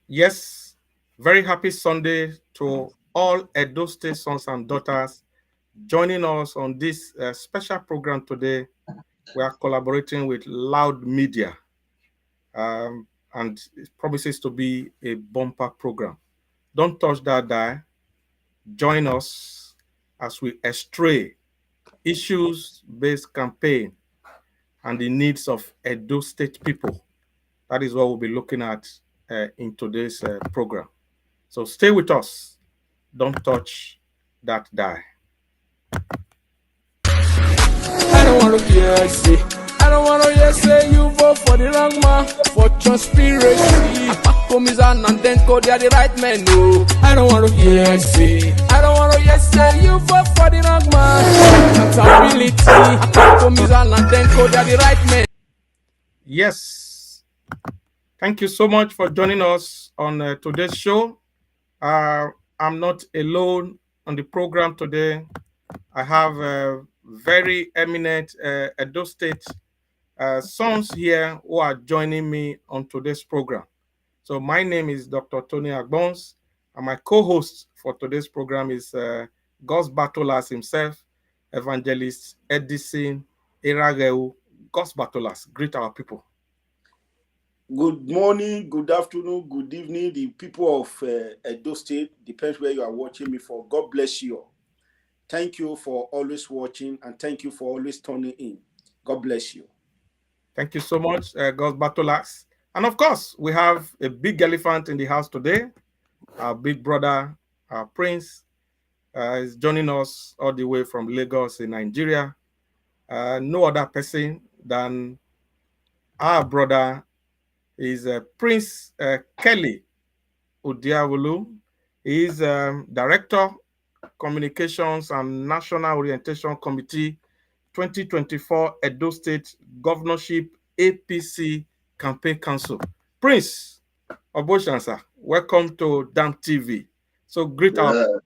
Yes, very happy Sunday to all Edo State sons and daughters joining us on this special program today. We are collaborating with Loud Media, and it promises to be a bumper program. Don't touch that die. Join us as we estray issues-based campaign and the needs of Edo State people. That is what we'll be looking at in today's program. So stay with us. Don't touch that die. I don't wanna hear say, I don't wanna hear say you vote for the wrong man for conspiracy. Komizan and then code they are the right men, no. I don't wanna hear say, I don't wanna hear say you vote for the wrong man for accountability. Komizan and then code they are the right men. Yes. Thank you so much for joining us on today's show. Uh, I'm not alone on the program today. I have very eminent Edo State sons here who are joining me on today's program. So my name is Dr. Tony Agbons, and my co-host for today's program is Gus Batolas himself, Evangelist Edison Irageu. Gus Batolas, greet our people. Good morning, good afternoon, good evening, the people of Edo State. Depends where you are watching me for. God bless you all. Thank you for always watching and thank you for always tuning in. God bless you. Thank you so much, Gus Batolas. And of course, we have a big elephant in the house today. Our big brother, our Prince, is joining us all the way from Lagos in Nigeria. No other person than our brother is Prince Kelly Udiawulu. He is Director, Communications and National Orientation Committee, 2024 Edo State Governorship APC Campaign Council. Prince Oboshansa, welcome to DAM TV. So greet our...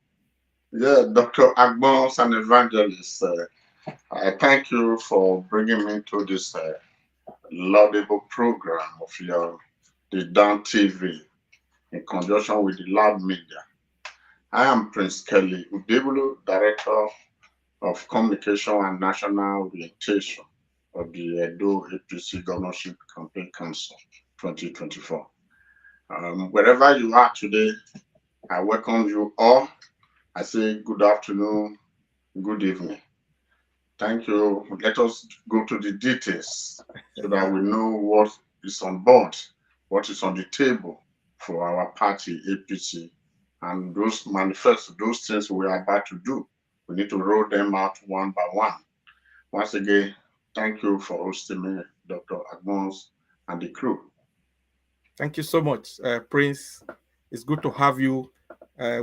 Dr. Agbons and Evangelist. I thank you for bringing me to this laudable program of the DAM TV in conjunction with the Loud Media. I am Prince Kelly Udebulu, Director of Communication and National Orientation of the Edo APC Governorship Campaign Council 2024. Wherever you are today, I welcome you all. I say good afternoon, good evening. Thank you. Let us go to the details so that we know what is on board, what is on the table for our party, APC, and those manifesto, those things we are about to do. We need to roll them out one by one. Once again, thank you for hosting me, Dr. Agbons and the crew. Thank you so much, Prince. It's good to have you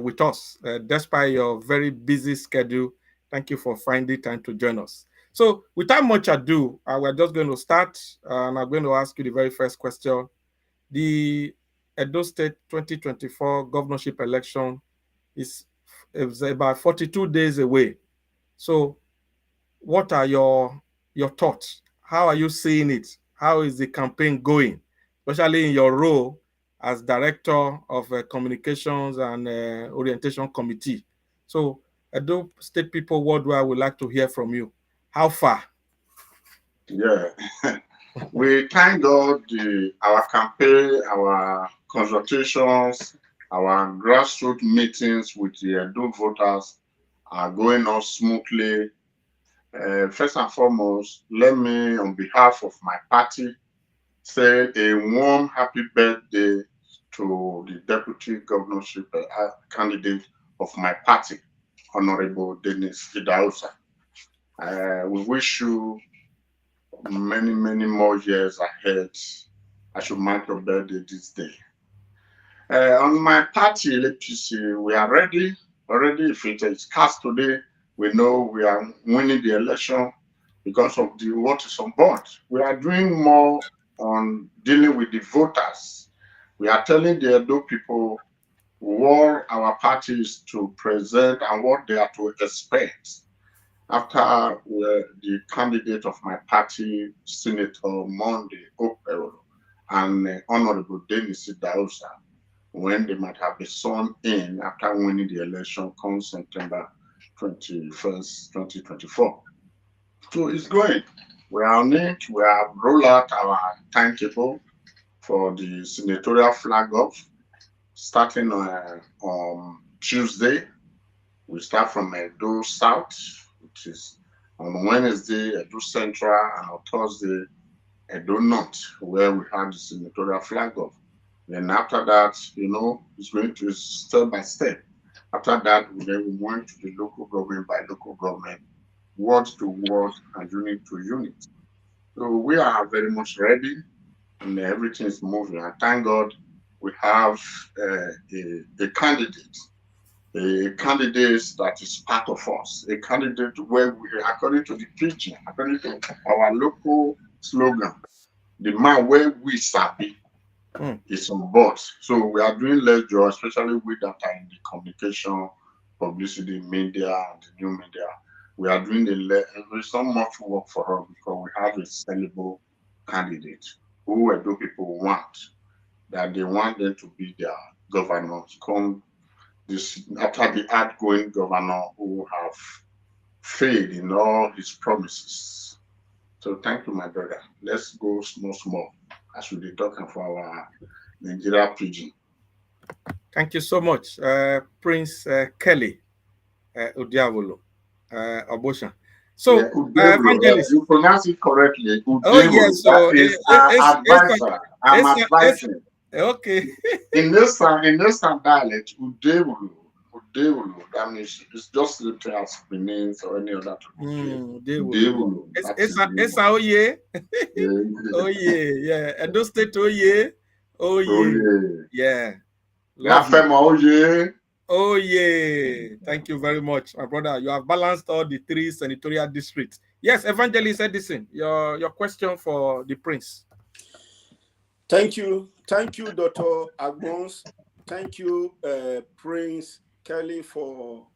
with us, despite your very busy schedule. Thank you for finding time to join us. So, without much ado, we're just going to start, and I'm going to ask you the very first question. The Edo State 2024 governorship election is about 42 days away. So, what are your thoughts? How are you seeing it? How is the campaign going, especially in your role as director of communications and orientation committee? So, Edo State people worldwide would like to hear from you. How far? Yeah, we thank God our campaign, our consultations, our grassroots meetings with the Edo voters are going on smoothly. First and foremost, let me, on behalf of my party, say a warm happy birthday to the deputy governorship candidate of my party, Honorable Dennis Idahosa. We wish you many, many more years ahead. I should mark your birthday this day. On my party, APC, we are ready. Already, if it is cast today, we know we are winning the election because of what is on board. We are doing more on dealing with the voters. We are telling the Edo people what our party is to present and what they are to expect after the candidate of my party, Senator Monday Okpero, and Honorable Dennis Idahosa, when they might have been sworn in after winning the election come September 21st, 2024. So it's going. We are on it. We have rolled out our timetable for the senatorial flag off starting on Tuesday. We start from Edo South, which is on Wednesday, Edo Central, and on Thursday, Edo North, where we have the senatorial flag off. Then after that, it's going to step by step. After that, then we went to the local government by local government, ward to ward, and unit to unit. So we are very much ready, and everything is moving. And thank God we have a candidate that is part of us, a candidate where we, according to the preaching, according to our local slogan, the man where we sabi is on board. So we are doing less job, especially with that in the communication, publicity, media, and the new media. We are doing there's so much work for us because we have a sellable candidate who Edo people want, that they want them to be their governors. Come this after the outgoing governor who have failed in all his promises. So thank you, my brother. Let's go small as we be talking for our Nigeria pidgin. Thank you so much, Prince Kelly Udiawolo Obosha. So, yeah, Evangelist, you pronounce it correctly. Oh yes, so that is advisor. I'm advising. Okay. in this dialect, Udewulu, that means it's just literally as Benin or any other. Udewulu. It's oh yeah. Oh yeah. Edo State, oh yeah. Oh yeah. Yeah. Oh yeah. Thank you very much, my brother. You have balanced all the 3 senatorial districts. Yes, Evangelist Edison, your question for the Prince. Thank you, Dr. Agbons. Thank you, Prince Kelly, for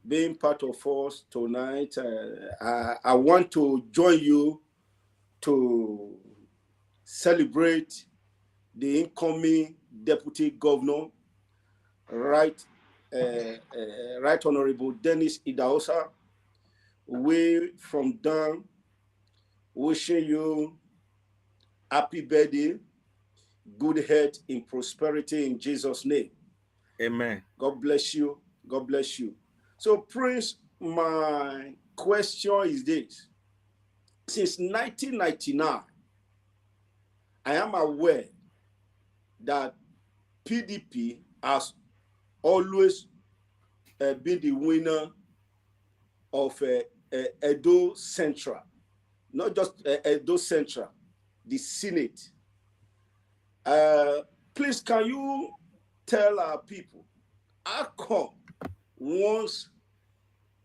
being part of us tonight. I want to join you to celebrate the incoming Deputy Governor, Right Honorable Dennis Idahosa. We from Dan wishing you happy birthday, good health in prosperity in Jesus' name. Amen. God bless you. God bless you. So, Prince, my question is this. Since 1999, I am aware that PDP has always been the winner of Edo Central. Not just Edo Central, the Senate. Please, can you tell our people how come once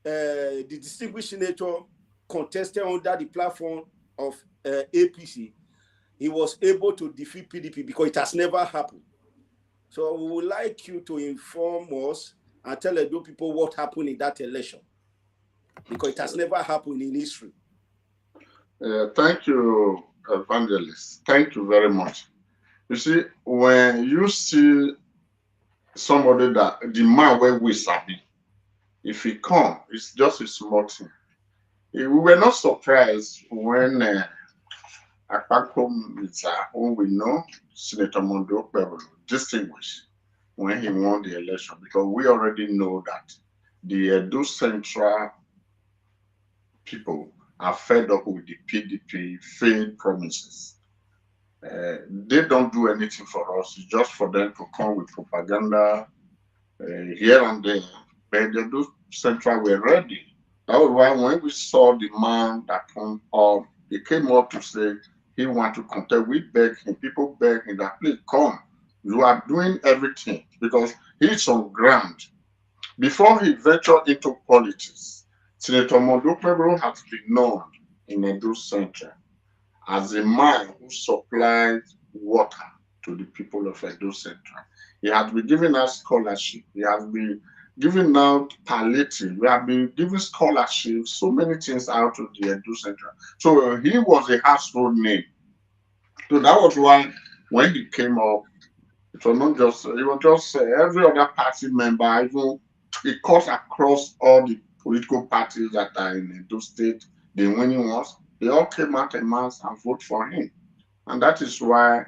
the distinguished senator contested under the platform of APC, he was able to defeat PDP, because it has never happened. So we would like you to inform us and tell Edo people what happened in that election, because it has never happened in history. Thank you, Evangelist. Thank you very much. You see, when you see somebody that the man where we sabi, if he come, it's just a small thing. We were not surprised when Akpako Mita, whom we know, Senator Mondo Okpebholo, distinguished when he won the election, because we already know that the Edo Central people are fed up with the PDP failed promises. They don't do anything for us. It's just for them to come with propaganda here and there. But the Edo Central were ready. That was why when we saw the man that came up, he came up to say he wanted to contest. We begged him, people begged him that, please come. You are doing everything, because he's on ground. Before he ventured into politics, Senator Mondo Okpebholo has been known in Edo Central as a man who supplied water to the people of Edo Central. He has been giving us scholarship. He has been giving out palliative. We have been giving scholarships, so many things out of the Edo Central. So he was a household name. So that was why when he came up, It was not just, it was just every other party member, even it cuts across all the political parties that are in those states, the winning ones, they all came out en masse and vote for him. And that is why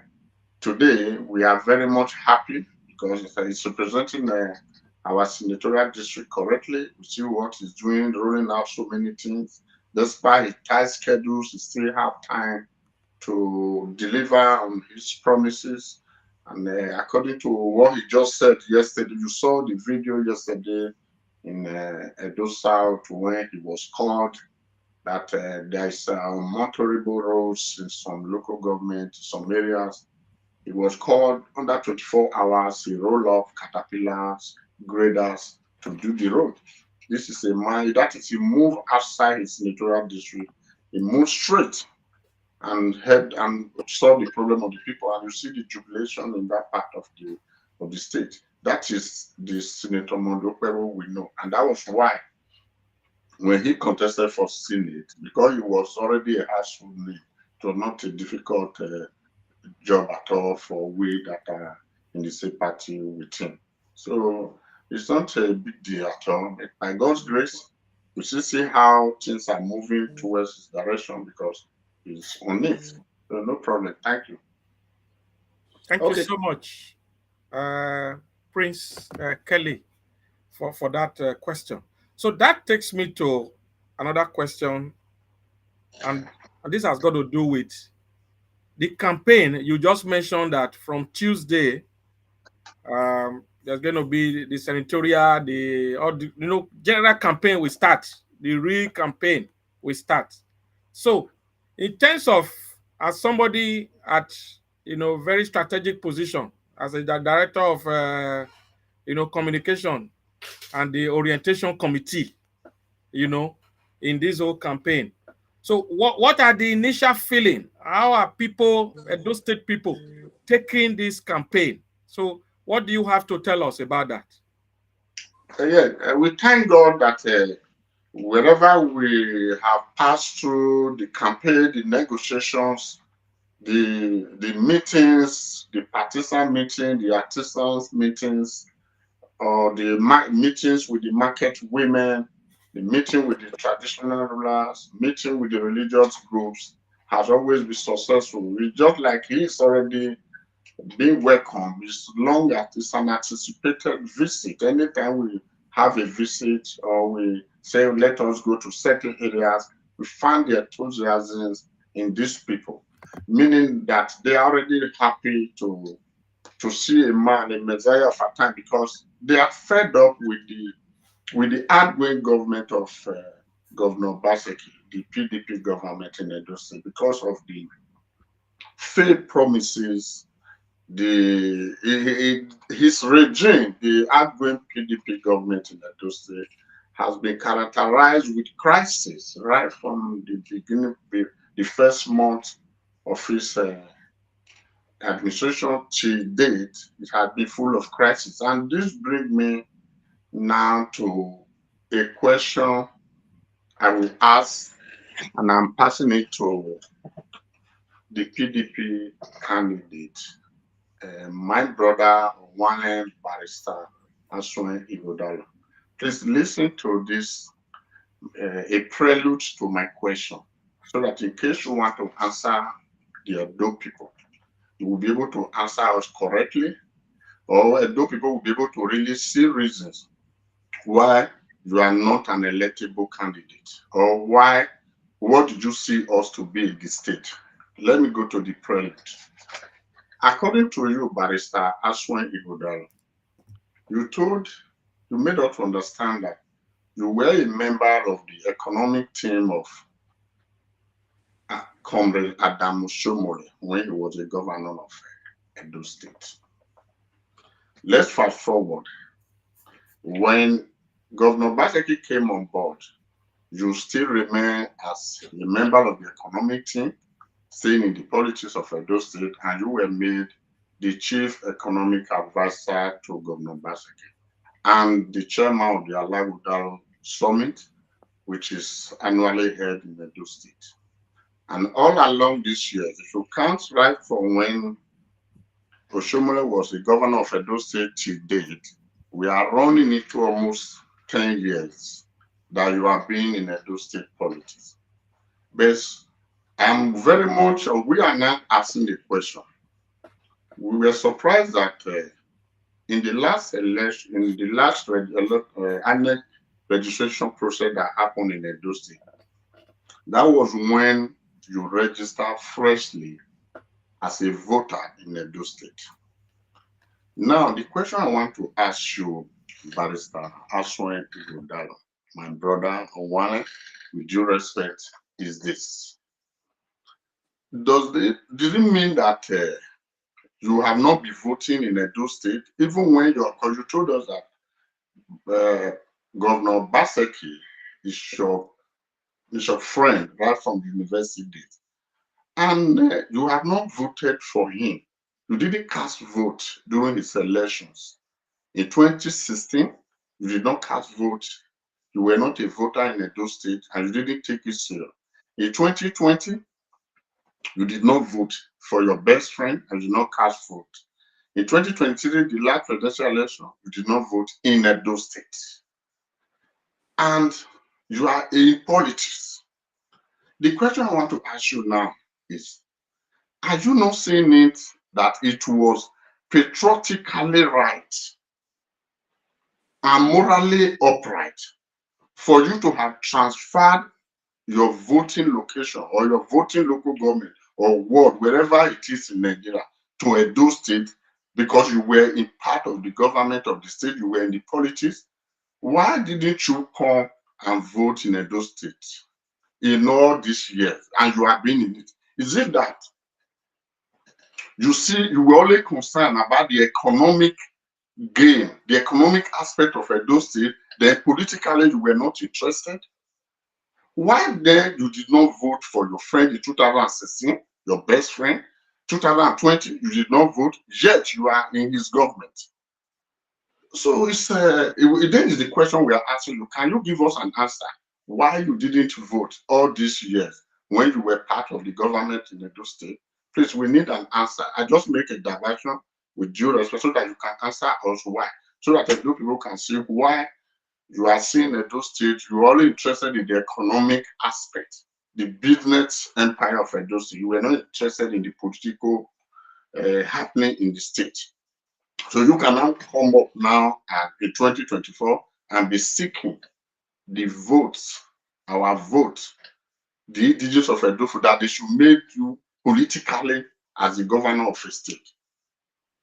today we are very much happy because it's representing our senatorial district correctly. We see what he's doing, rolling out so many things. Despite his tight schedules, he still have time to deliver on his promises. And according to what he just said yesterday, you saw the video yesterday in Edo South when he was called that there is unmotorable roads in some local government, some areas. He was called under 24 hours. He rolled off caterpillars, graders to do the road. This is a man that is he moved outside his senatorial district. He moved straight and helped and solved the problem of the people. And you see the jubilation in that part of the state. That is the Senator Mondokweru we know. And that was why when he contested for Senate, because he was already a household name, it was not a difficult job at all for we that are in the same party with him. So it's not a big deal at all. But by God's grace, we still see how things are moving towards this direction because he's on it. So no problem. Thank you. Thank you so much, Prince Kelly, for that question. So that takes me to another question, and this has got to do with the campaign. You just mentioned that from Tuesday, there's going to be the senatorial, general campaign will start. The real campaign will start. So, in terms of as somebody at very strategic position as a director of communication and the orientation committee, in this whole campaign. So what are the initial feeling? How are people, those state people, taking this campaign? So what do you have to tell us about that? We thank God that wherever we have passed through the campaign, the negotiations, the meetings, the partisan meeting, the artisans meetings, or the meetings with the market women, the meeting with the traditional rulers, meeting with the religious groups has always been successful. We just like he's already being welcome as long as it's an anticipated visit. Anytime we have a visit or we say let us go to certain areas, we find the enthusiasm in these people, meaning that they are already happy to see a man, a messiah of a time, because they are fed up with the outgoing government of Governor Obaseki, the PDP government in Edo State, because of the failed promises. His regime, the outgoing PDP government in Edo State, has been characterized with crisis right from the beginning, the first month of his administration to date. It has been full of crisis. And this brings me now to a question I will ask, and I'm passing it to the PDP candidate, my brother, one barrister, Asuen Igodalo. Please listen to this, a prelude to my question, so that in case you want to answer the Edo people, you will be able to answer us correctly, or Edo people will be able to really see reasons why you are not an electable candidate, or what did you see us to be in the state? Let me go to the prelude. According to you, Barrister Asuen Igodalo, you made us understand that you were a member of the economic team of Comrade Adam Shomole when he was the governor of Edo State. Let's fast forward. When Governor Obaseki came on board, you still remain as a member of the economic team, staying in the politics of Edo State, and you were made the chief economic advisor to Governor Obaseki and the chairman of the Alagudal Summit, which is annually held in Edo State. And all along this year, if you count right from when Oshomole was the governor of Edo State till date, we are running into almost 10 years that you have been in Edo State politics. But I'm very much, we are not asking the question. We were surprised that in the last election, in the last annual registration process that happened in Edo State, that was when you registered freshly as a voter in Edo State. Now, the question I want to ask you, Barrister Aswen Ighodalo, my brother Owane, with due respect, is this. Does it mean that you have not been voting in Edo State, even when because you told us that Governor Baseki is your friend right from the university days, and you have not voted for him. You didn't cast vote during his elections. In 2016, you did not cast vote. You were not a voter in Edo State, and you didn't take it serious. In 2020, you did not vote for your best friend and did not cast vote. In 2023, the last presidential election, you did not vote in Edo State. And you are in politics. The question I want to ask you now is, are you not saying it that it was patriotically right and morally upright for you to have transferred your voting location or your voting local government or ward, wherever it is in Nigeria, to Edo State because you were in part of the government of the state, you were in the politics? Why didn't you come and vote in Edo State in all these years and you have been in it? Is it that you see you were only concerned about the economic gain, the economic aspect of Edo State, then politically you were not interested? Why then you did not vote for your friend in 2016, your best friend? 2020, you did not vote, yet you are in his government. So it's then is the question we are asking you. Can you give us an answer why you didn't vote all these years when you were part of the government in Edo State? Please, we need an answer. I just make a diversion with due respect so that you can answer us why, so that Edo people can see why you are seeing Edo State. You're only interested in the economic aspect, the business empire of Edo State. You were not interested in the political happening in the state. So you can now come up now in 2024 and be seeking the votes, our vote, the indigenous of Edo, that they should make you politically as the governor of a state.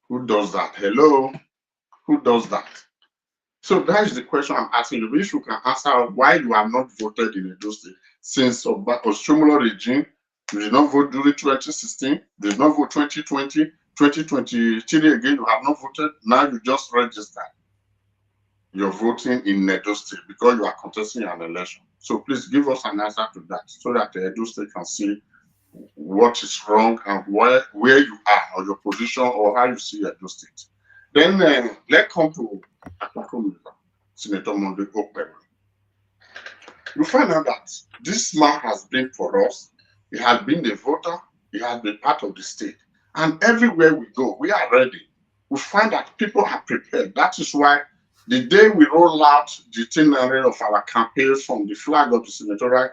Who does that? Hello? Who does that? So that is the question I'm asking you. If you can answer why you have not voted in Edo State since Oshomole regime, you did not vote during 2016, you did not vote 2020, 2023 again, you have not voted. Now you just registered. You're voting in Edo State because you are contesting an election. So please give us an answer to that so that the Edo State can see what is wrong and where you are or your position or how you see Edo State. Then let's come to Senator Monday Okpebholo. You find out that this man has been for us. He has been a voter. He has been part of the state. And everywhere we go, we are ready. We find that people are prepared. That is why the day we roll out the itinerary of our campaigns from the flag of the senatorial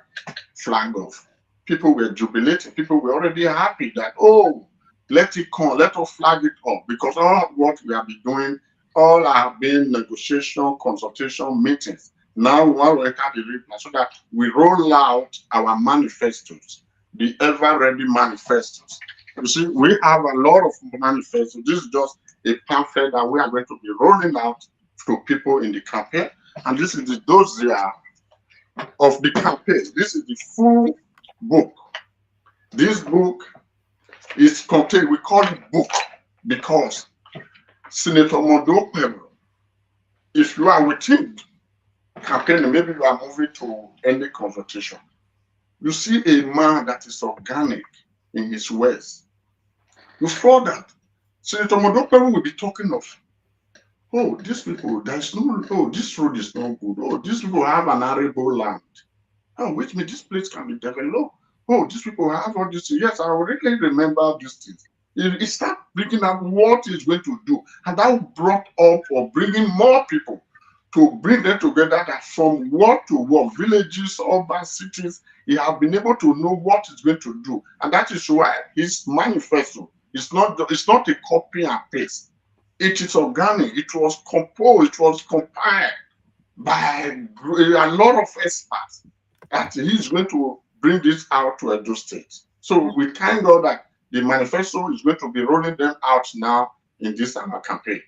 flag of, people were jubilating. People were already happy that, oh, let it come, let us flag it up, because all what we have been doing, all have been negotiation, consultation, meetings. Now we want to enter the reply so that we roll out our manifestos, the ever-ready manifestos. You see, we have a lot of manifestos. This is just a pamphlet that we are going to be rolling out to people in the campaign. And this is the dossier of the campaign. This is the full book. This book is contained, we call it book, because Senator Monday Okpebholo, if you are within campaign, maybe you are moving to any consultation, you see a man that is organic in his ways. You saw that Senator Monday Okpebholo will be talking of, oh, these people, there's no, oh, this road is not good. Oh, these people have an arable land. Oh, which means this place can be developed. Oh, these people have all this. Yes, I already remember these things. He start bringing up what he's going to do. And that brought up or bringing more people to bring them together, that from word to word, villages, urban cities, he has been able to know what he's going to do. And that is why his manifesto is not a copy and paste. It is organic. It was composed, it was compiled by a lot of experts, that he's going to bring this out to Edo State. So we thank God that the manifesto is going to be rolling them out now in this summer campaign.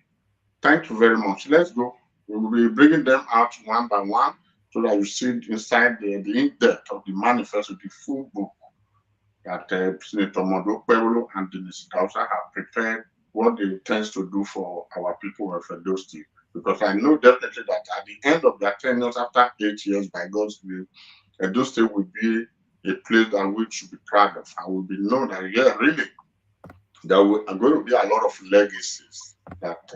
Thank you very much. Let's go. We will be bringing them out one by one so that you see inside the in-depth of the manifesto, the full book that Senator Mondo Pueblo and Dennis Dausa have prepared, what they intend to do for our people of Edo State. Because I know definitely that at the end of their tenures, after 8 years, by God's will, Edo State will be a place that we should be proud of. And will be known that, yeah, really, there are going to be a lot of legacies that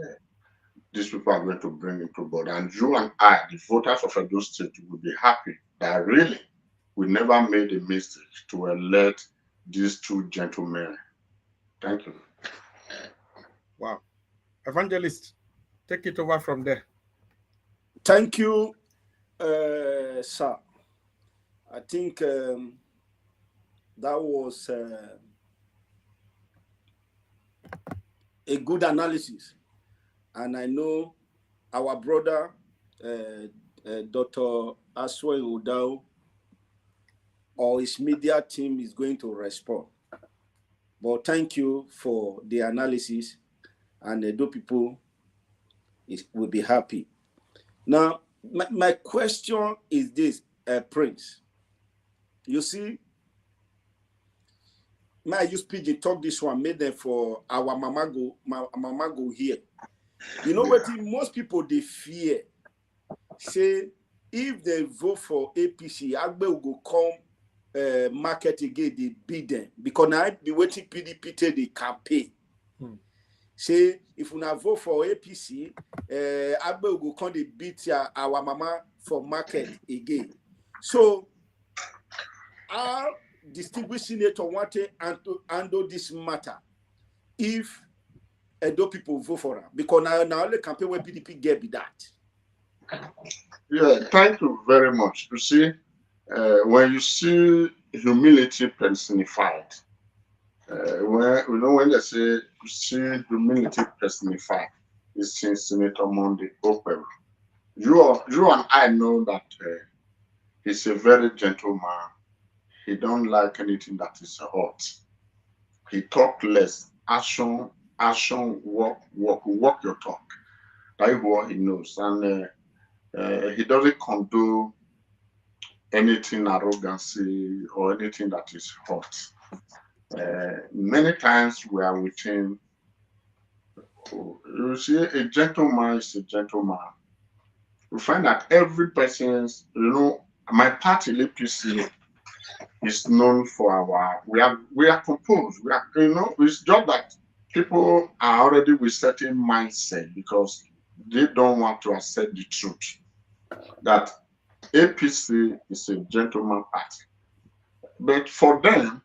these people are going to bring into board. And you and I, the voters of Edo State, will be happy that really we never made a mistake to elect these two gentlemen. Thank you. Wow. Evangelist, take it over from there. Thank you, sir. I think that was a good analysis. And I know our brother, Dr. Aswe Udao, or his media team is going to respond. But thank you for the analysis, and the Edo people will be happy. Now, my question is this, Prince. You see, may I use pidgin talk this one, made them for our mama go here. You know what most people they fear? Say if they vote for APC, Agbe will go come market again, they beat them. Because now be waiting PDP till the campaign. Say if we not vote for APC, Agbe will go come they beat our mama for market again. So our distinguished senator wanted to handle this matter if Edo people vote for her, because now the campaign where PDP get be that. Yeah, thank you very much. You see, when you see humility personified, when they say you see humility personified, it's in Senator Monday Pueblo. You and I know that he's a very gentle man. He don't like anything that is hot. He talk less, action, walk your talk. That is what he knows. And he doesn't condone anything arrogancy or anything that is hot. Many times we are with him. You see, a gentleman is a gentleman. You find that every person's, my party, APC, is known for we are composed. It's just that people are already with certain mindset because they don't want to accept the truth that APC is a gentleman party. But for them,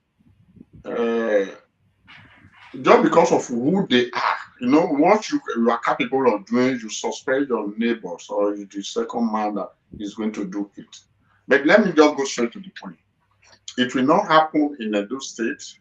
just because of who they are, what you are capable of doing, you suspect your neighbors or the second man that is going to do it. But let me just go straight to the point. It will not happen in Edo State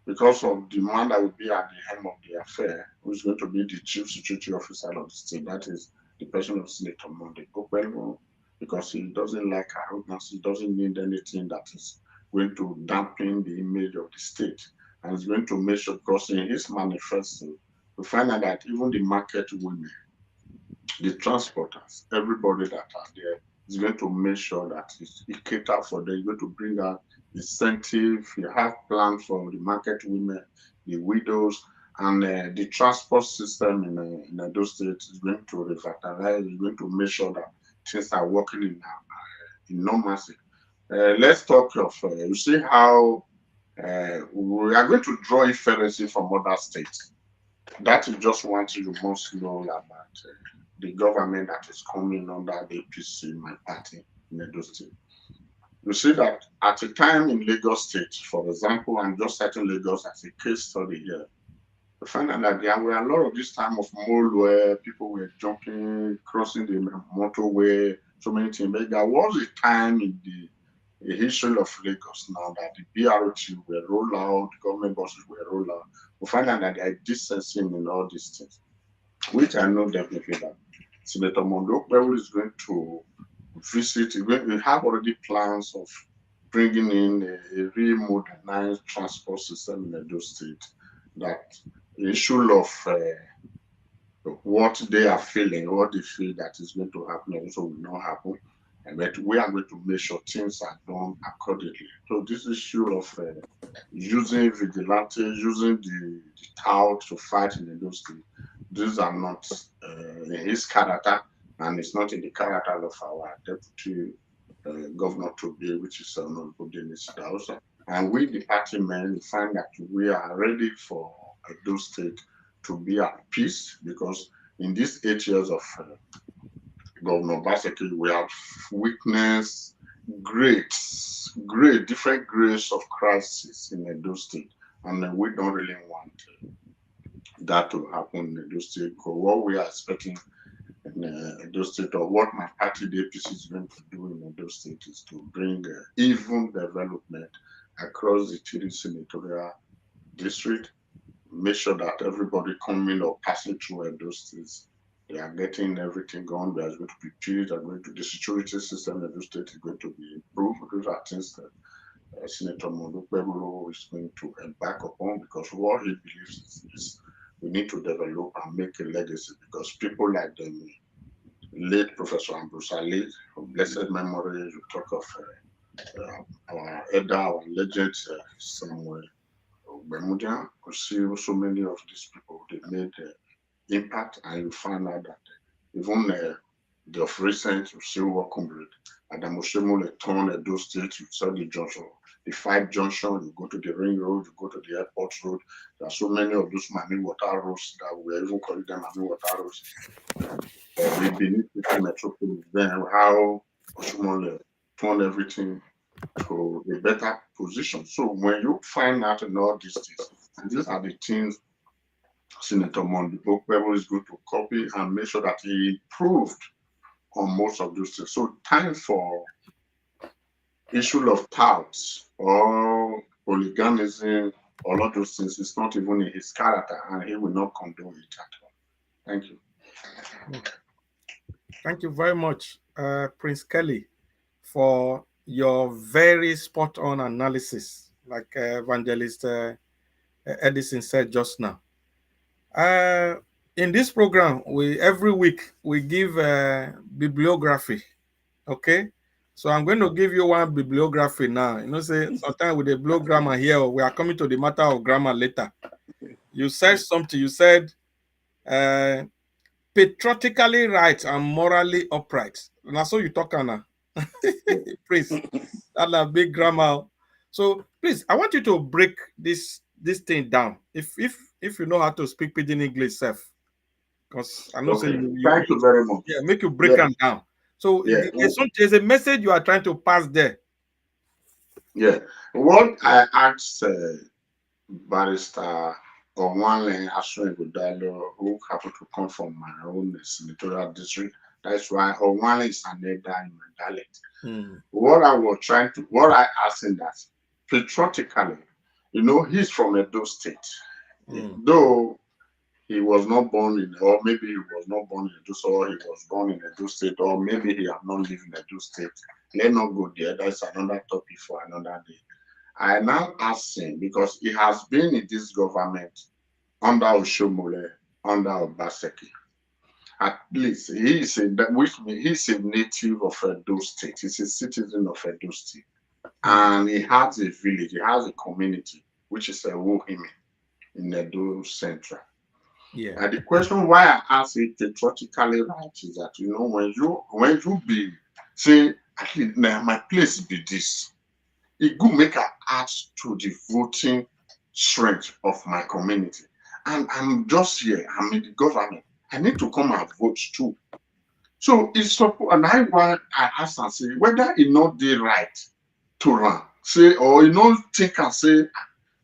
because of the man that will be at the helm of the affair, who is going to be the chief security officer of the state. That is the person of Senator Monday Pueblo, because he doesn't like arrogance. He doesn't need anything that is going to dampen the image of the state. And he's going to make sure, because in his manifesto, we find out that even the market women, the transporters, everybody that are there, is going to make sure that he caters for them. He's going to bring out incentive. You have plans for the market women, the widows, and the transport system in Edo State is going to revitalize. Is going to make sure that things are working in normalcy. Let's talk of, you see how we are going to draw inferences from other states. That is just one thing you must know about the government that is coming under the APC, my party, in Edo State. You see that at a time in Lagos State, for example, I'm just citing Lagos as a case study here. we find out that there were a lot of this time of mole where people were jumping, crossing the motorway, so many things. But there was a time in the history of Lagos now that the BRT were rolled out, government buses were rolled out. We find out that there is distancing in all these things, which I know definitely that Senator Mondokperu is going to visit. We have already plans of bringing in a really modernized transport system in Edo State. That the issue of what they are feeling, what they feel that is going to happen, also will not happen. But we are going to make sure things are done accordingly. So this issue of using vigilante, using the town to fight in Edo State, these are not in his character, and it's not in the character of our deputy governor to be, which is Honorable Dennis Idahosa. And we, the party men, find that we are ready for Edo State to be at peace, because in these 8 years of Governor Obaseki, we have witnessed different grades of crisis in Edo State, and we don't really want that to happen in Edo State. Because what we are expecting in Edo State, or what my party, the APC, is going to do in Edo State, is to bring even development across the 3 senatorial district, make sure that everybody coming or passing through Edo State, they are getting everything going. There's going to be peace. The security system in Edo State is going to be improved. Those are things that Senator Mondokperu is going to embark upon, because what he believes is we need to develop and make a legacy, because people like them, late Professor Ambrose Ali, of blessed memory, you talk of our elder, our legend, Samuel Bemudia, you see so many of these people, they made impact, and you find out that even the of recent, you see what comrade Adam Oshemole turn Edo State, you saw the junction, the 5 junction, you go to the ring road, you go to the airport road. There are so many of those Mami water roads that we even call them Mami water roads. We beneath the metropolis, then how Oshemole turned everything to a better position. So when you find out in all these things, and these are the things Senator Mondokperu is going to copy and make sure that he improved on most of those things. So time for issue of touts or hooliganism, all of those things is not even in his character, and he will not condone it at all. Thank you. Thank you very much, Prince Kelly, for your very spot-on analysis, like Evangelist Edison said just now. In this program, every week we give bibliography. Okay, so I'm going to give you one bibliography now. Say sometimes with the blow grammar here, we are coming to the matter of grammar later. You said something. You said patriotically right and morally upright. And so you talk now. Please, that's a big grammar. So please, I want you to break this thing down. If you know how to speak pidgin English, self, because I know okay. Thank you very much. Yeah, make you break them down. So there's a message you are trying to pass there. Yeah. What I asked Barrister Onwanle Asun-Ighodalo, who happened to come from my own senatorial district, that's why Onwanle is an elder in my dialect. What I asked him that patriotically, he's from Edo State. Though he was not born in, or maybe he was not born in Edo, or he was born in Edo State, or maybe he have not lived in Edo State. Let's not go there. That's another topic for another day. I now ask him, because he has been in this government under Oshomole, under Obaseki. At least he's a native of Edo State. He's a citizen of Edo State. And he has a village, he has a community, which is a Wohimi in Edo Central. Yeah. And the question why I ask it patriotically right is that when you be say, actually my place be this, it go make an add to the voting strength of my community. And I'm just here, I'm in the government. I need to come and vote too. So it's support, and I ask and say whether it not the right to run, say, or think and say,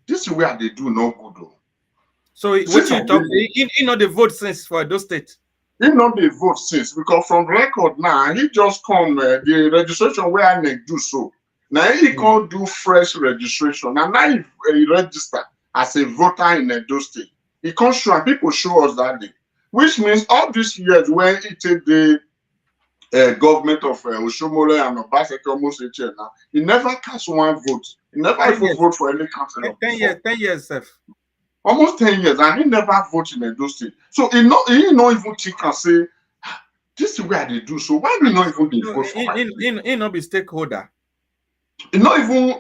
this is where they do no good. So what you talk, he not the vote since for those states. He not the vote since, because from record now, he just come the registration where I do so. Now he can't do fresh registration. And now he register as a voter in Edo State. He can't show, and people show us that day. Which means all these years when he take the government of Oshomole and Obaseki almost now, he never cast one vote. He never even vote for any council. 10 years, sir. Almost 10 years, and he never voted in Edo State. So he not even think and say, this is where they do. So why we not even they vote for he not be stakeholder. He not even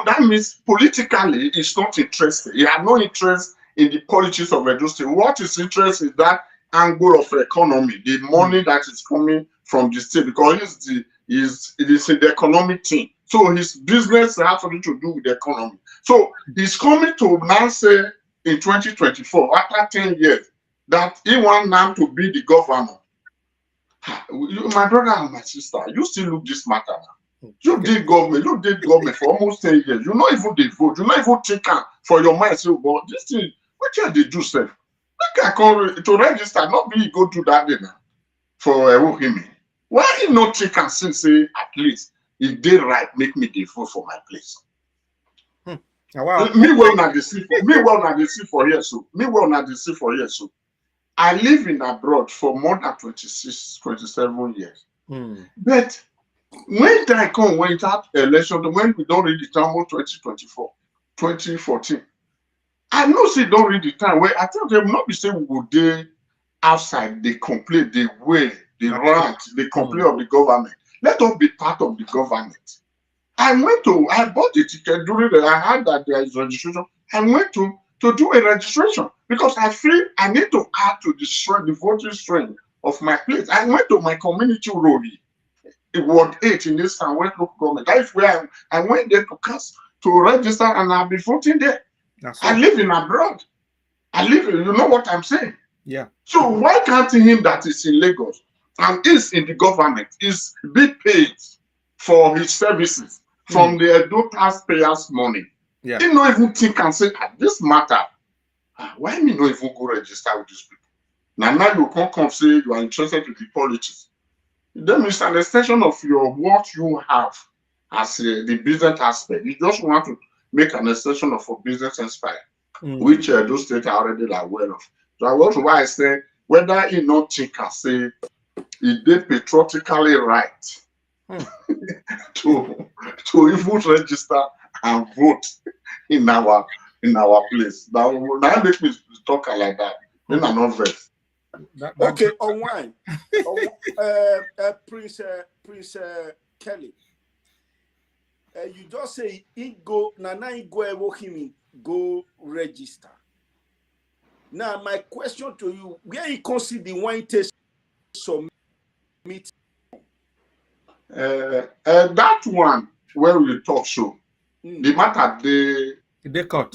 that means politically he's not interested. He had no interest in the politics of Edo State. What is interest is that angle of economy, the money that is coming from the state, because it is in the economic thing. So his business has something to do with the economy. So he's coming to now say in 2024, after 10 years, that he wants now to be the governor. My brother and my sister, you still look this matter now. You did government for almost 10 years. You not even the vote. You not even take for your mind. So, but this thing, what can they do, sir? Make I call to register, not be go do that day now for him. Why he not take and say at least if they right, make me the vote for my place. Wow. Me well not the see for years so. I live in abroad for more than 26, 27 years. But when I come, when that election, when we don't read the time of 2024, 2014, I know say don't read the time where I tell them not be saying we go there outside, they complain, they way, they rant, they complain of the government. Let us be part of the government. I bought the ticket during I heard that there is registration. I went to do a registration because I feel I need to add to the voting strength of my place. I went to my community road, Ward 8 in this town, West Local Government. That's where I went there to register, and I'll be voting there. I live in abroad. You know what I'm saying? Yeah. So why can't him that is in Lagos and is in the government is be paid for his services from the Edo taxpayers' money? Yeah. He not even think and say, this matter, why me not even go register with these people? Now you can't come say you are interested in the politics. Then it's an extension of what you have as the business aspect. You just want to make an extension of a business aspect, which those states are already aware of. So I want why I say whether he not think and say he did patriotically right to even register and vote in our place. That makes me talk like that. Then I'm not vex. Okay, online. Prince Kelly. You just say he go go register. Now my question to you: where you consider the wine taste submit? That one where we talk so the matter they cut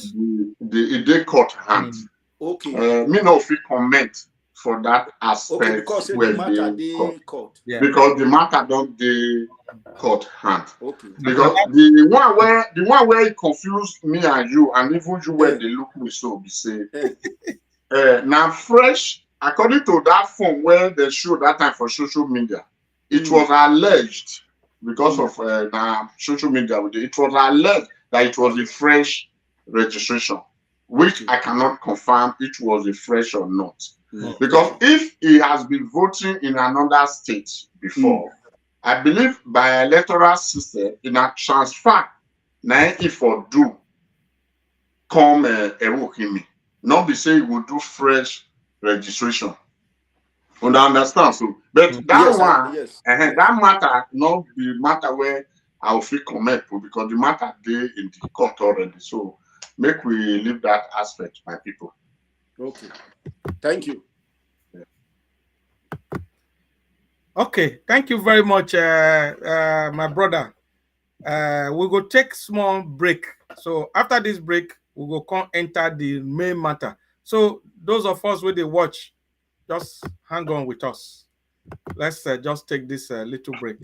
the court hand. Okay. Me no fit comment for that aspect. Okay, because where the matter they court. Yeah. Because the matter don't the court hand. Okay. Because the one where it confused me and you, and even you where they look me so be say now fresh according to that form where they show that time for social media, it was alleged because of social media. It was alleged that it was a fresh registration, which I cannot confirm it was a fresh or not. Because if he has been voting in another state before, I believe by electoral system in a transfer, now if or do come him, not be say he will do fresh registration. You understand? So, but that that matter not the matter where I will feel comment because the matter they in the court already. So make we leave that aspect, my people. Okay. Thank you. Okay, thank you very much, my brother. We will take small break. So after this break, we will come enter the main matter. So those of us with the watch, just hang on with us. Let's just take this little break.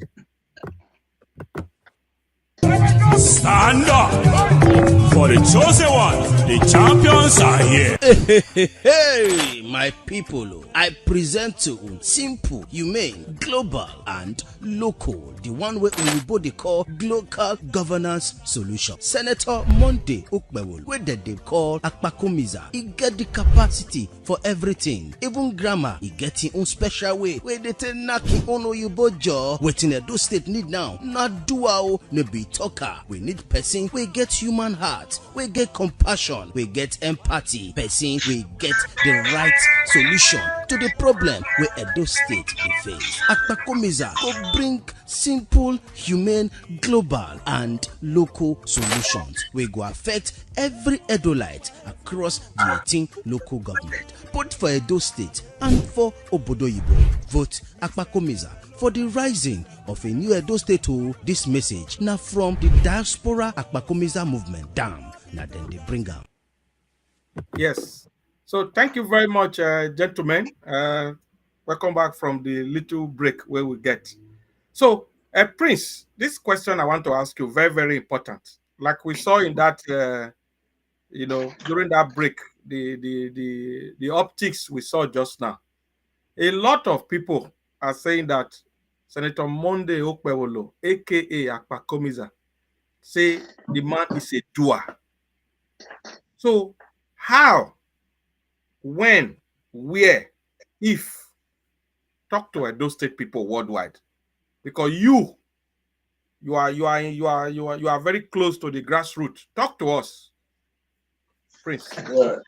Stand up for the chosen one. The champions are here. Hey, my people, I present to you simple, humane, global, and local. The one way Oyibo they call local governance solution. Senator Monday Okpewolo, where they call Akpakomiza. He get the capacity for everything, even grammar. He get his own special way where they tell knocking on Oyibo jaw. Waiting Edo State need now, not duao, no be talker. We need person. We get human heart. We get compassion. We get empathy. Person. We get the right solution to the problem where Edo State dey face. Akpakomiza go bring simple, humane, global, and local solutions. We go affect every Edolite across the 18 local government, both for Edo State and for Obodoyibo. Vote Akpakomiza for the rising of a new Edo State. This message now from the Diaspora Akpakomiza movement. Damn, now then they bring am. Yes. So thank you very much, gentlemen. Welcome back from the little break where we get. So, Prince, this question I want to ask you, very, very important. Like we saw in that, during that break, the optics we saw just now. A lot of people are saying that Senator Monday Okpewolo, aka Akpakomiza, say the man is a doer. So, how, when, where, if, talk to Edo State people worldwide, because you are very close to the grassroots. Talk to us, Prince.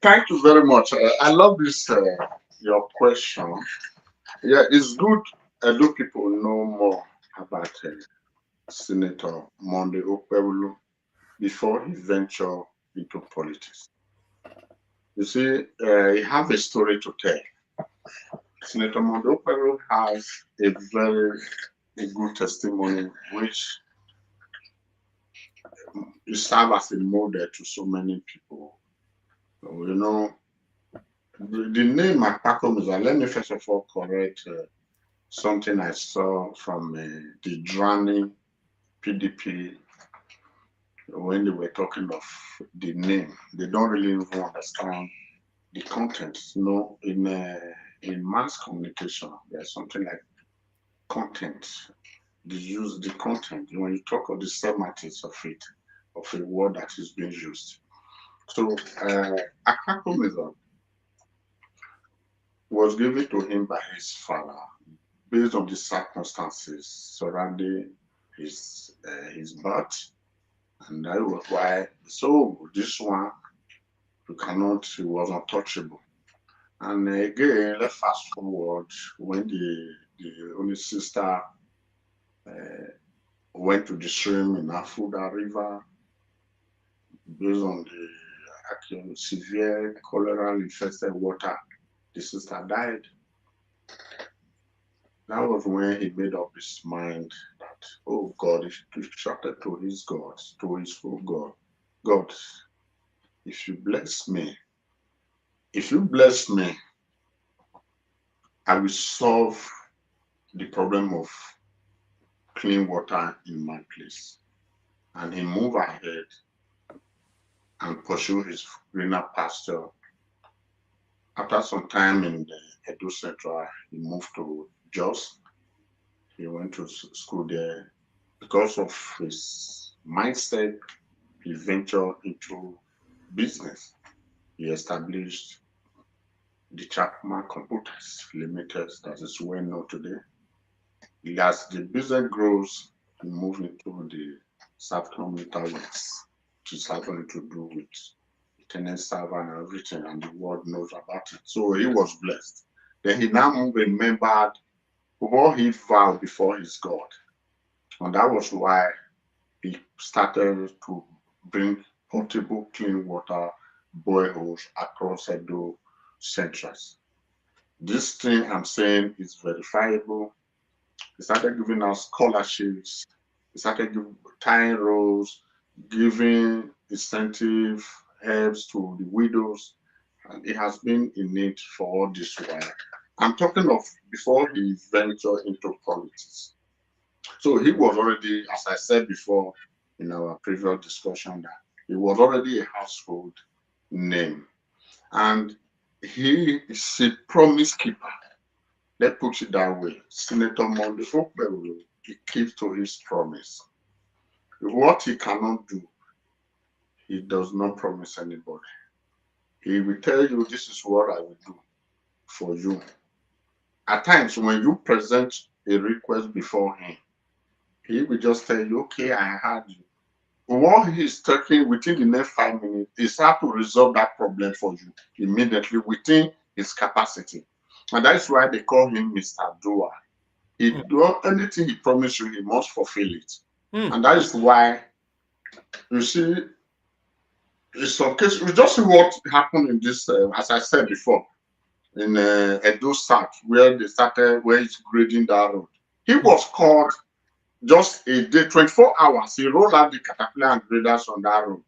Thank you very much. I love this your question. Yeah, it's good. Edo people know more about Senator Monday Okpewolo before he ventured into politics. You see, he have a story to tell. Senator Monday Okpewolo has a very good testimony, which serve as a model to so many people. So, the name Akpakomiza, let me first of all correct something I saw from the Drani PDP when they were talking of the name. They don't really even understand the content. In mass communication, there's something like content. They use the content when you talk of the semantics of it, of a word that is being used. So Akpakomiza was given to him by his father based on the circumstances surrounding his birth, and that was why. So this one, you cannot. He was untouchable. And again, let's fast forward when the only sister went to the stream in Afuda River based on the severe cholera infested water. The sister died. That was when he made up his mind that, oh God, if he shouted to his God, to his full God, God, if you bless me, I will solve the problem of clean water in my place. And he moved ahead and pursued his greener pasture. After some time in the Edo Central, he moved to Jos. He went to school there. Because of his mindset, he ventured into business. He established the Chapman Computers Limited, that is well known today. As the business grows, he moved into the Southern Interlinks, which is having to do with tenant server and everything, and the world knows about it. So he was blessed. Then he now remembered what he vowed before his God. And that was why he started to bring potable clean water boreholes across Edo Centras. This thing I'm saying is verifiable. He started giving us scholarships. He started tying roles, giving incentive helps to the widows. And it has been in need for all this while. I'm talking of before he ventured into politics. So he was already, as I said before in our previous discussion, that he was already a household name. And he is a promise keeper. Let's put it that way. Senator Monday Okpebholo, he keeps to his promise. What he cannot do, he does not promise anybody. He will tell you, this is what I will do for you. At times, when you present a request before him, he will just tell you, okay, I heard you. What he's talking within the next 5 minutes is how to resolve that problem for you immediately within his capacity. And that's why they call him Mr. Doer. He do anything he promised you, he must fulfill it. And that is why, you see, in some cases, we just see what happened in this, as I said before, in Edo South, where he's grading that road. He was called just a day, 24 hours. He rolled out the caterpillar and graders on that road.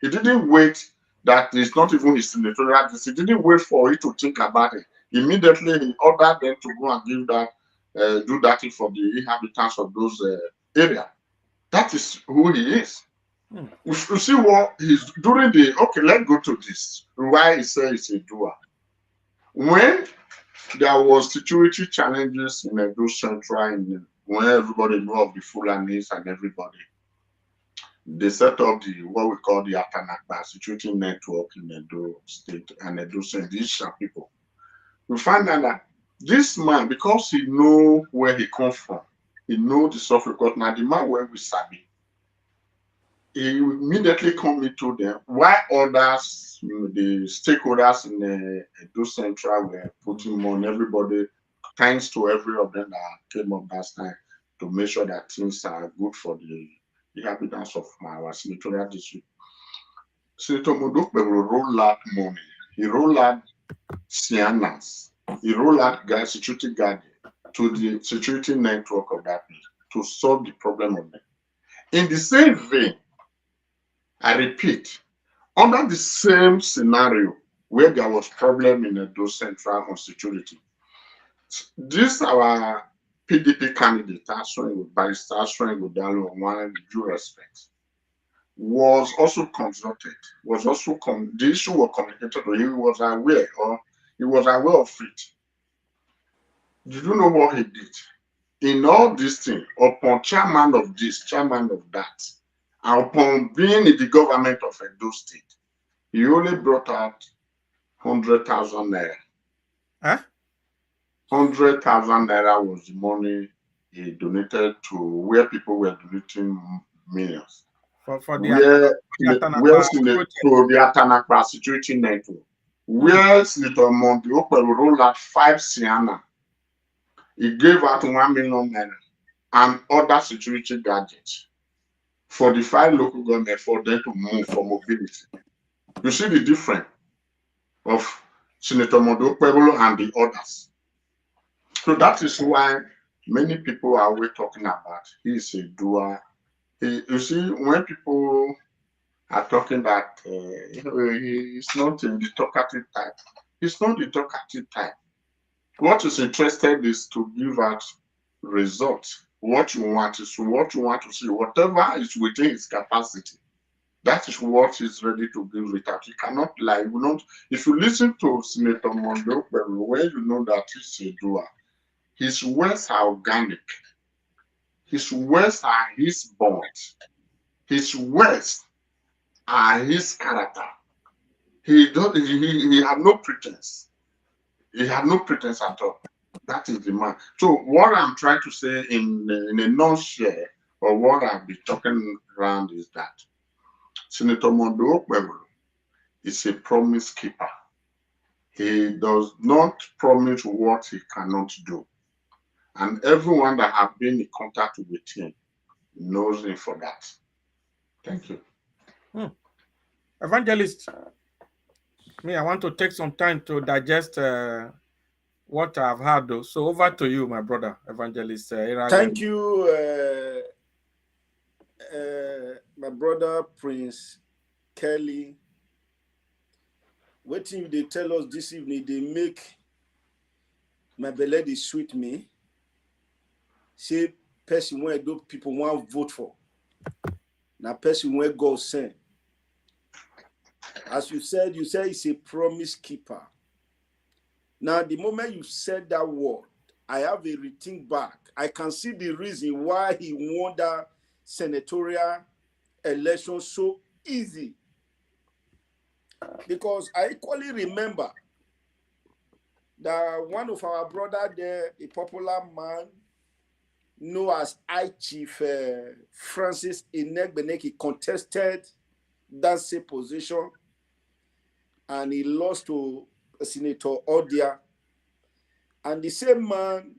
He didn't wait that it's not even his senatorial district. He didn't wait for it to think about it. Immediately, he ordered them to go and give that, do that for the inhabitants of those areas. That is who he is. You see what he's during the, okay, let's go to this. Why he says he's a doer. When there was security challenges in Edo Central, when everybody knew of the Fulanis and everybody, they set up what we call the Atanakba security network in Edo State and Edo Central. These are people. We find out that this man, because he know where he comes from, he know the soft record. Now the man where we sabi, he immediately come into them. Why others, the stakeholders in Edo Central were putting on everybody, thanks to every of them that came up that time to make sure that things are good for the inhabitants of our senatorial district. Senator Monday Okpebholo rolled out money. He rolled out Sianas. He rolled out security guard to the security network of that place to solve the problem of them. In the same vein, I repeat, under the same scenario where there was problem in Edo Central on security, this our PDP candidate, Barrister Aswin Ighodalo, one due respect, was also consulted, the issue was communicated to him, he was aware of it. Did you know what he did? In all these things, upon chairman of this, chairman of that, and upon being in the government of Edo State, he only brought out 100,000 naira. Huh? 100,000 naira was the money he donated to where people were donating millions. For the Atanakba security network, where Senator Monday Okpebholo rolled out 5 Sienna. He gave out 1 million naira and other security gadgets for the 5 local government for them to move for mobility. You see the difference of Senator Monday Okpebholo and the others. So that is why many people are always talking about he is a doer. You see, when people are talking that he's not in the talkative type, he's not the talkative type. What is interested is to give out results. What you want is what you want to see. Whatever is within his capacity, that is what he's ready to give it out. He cannot lie. If you listen to Senator Monday Okpebholo, where you know that he's a doer, his words are organic. His words are his bonds. His words are his character. He had no pretense. He had no pretense at all. That is the man. So what I'm trying to say in a nutshell, or what I've been talking around, is that Senator Monday Okpebholo is a promise keeper. He does not promise what he cannot do. And everyone that have been in contact with him knows him for that. Thank you. Evangelist, I want to take some time to digest what I've heard, though. So over to you, my brother, Evangelist. Thank you, my brother, Prince Kelly. What thing they tell us this evening, they make my belly dey sweet me. Say person where those people want vote for. Now person where God send. As you said he's a promise keeper. Now, the moment you said that word, I have a rethink back. I can see the reason why he won that senatorial election so easy. Because I equally remember that one of our brother there, a popular man known as I Chief Francis Inegbeneki, contested that same position, and he lost to Senator Odia. And the same man,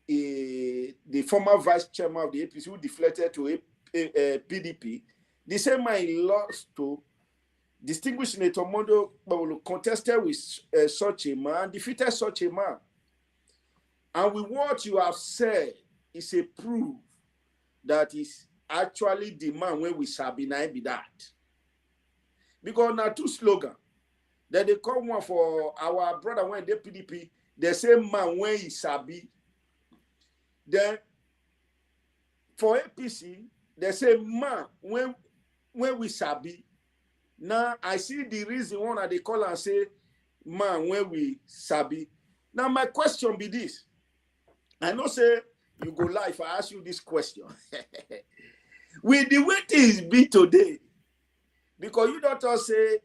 the former vice chairman of the APC, who deflected to PDP, the same man he lost to, distinguished Senator Mondo contested with such a man, defeated such a man. And with what you have said, is a proof that is actually the man when we shall be that. Because now two slogans. Then they come one for our brother when they PDP, the same man when he sabi. Then for APC, the same man when we sabi. Now I see the reason one that they call and say man when we sabi. Now my question be this. I know say you go lie if I ask you this question. With the way things be today, because you don't say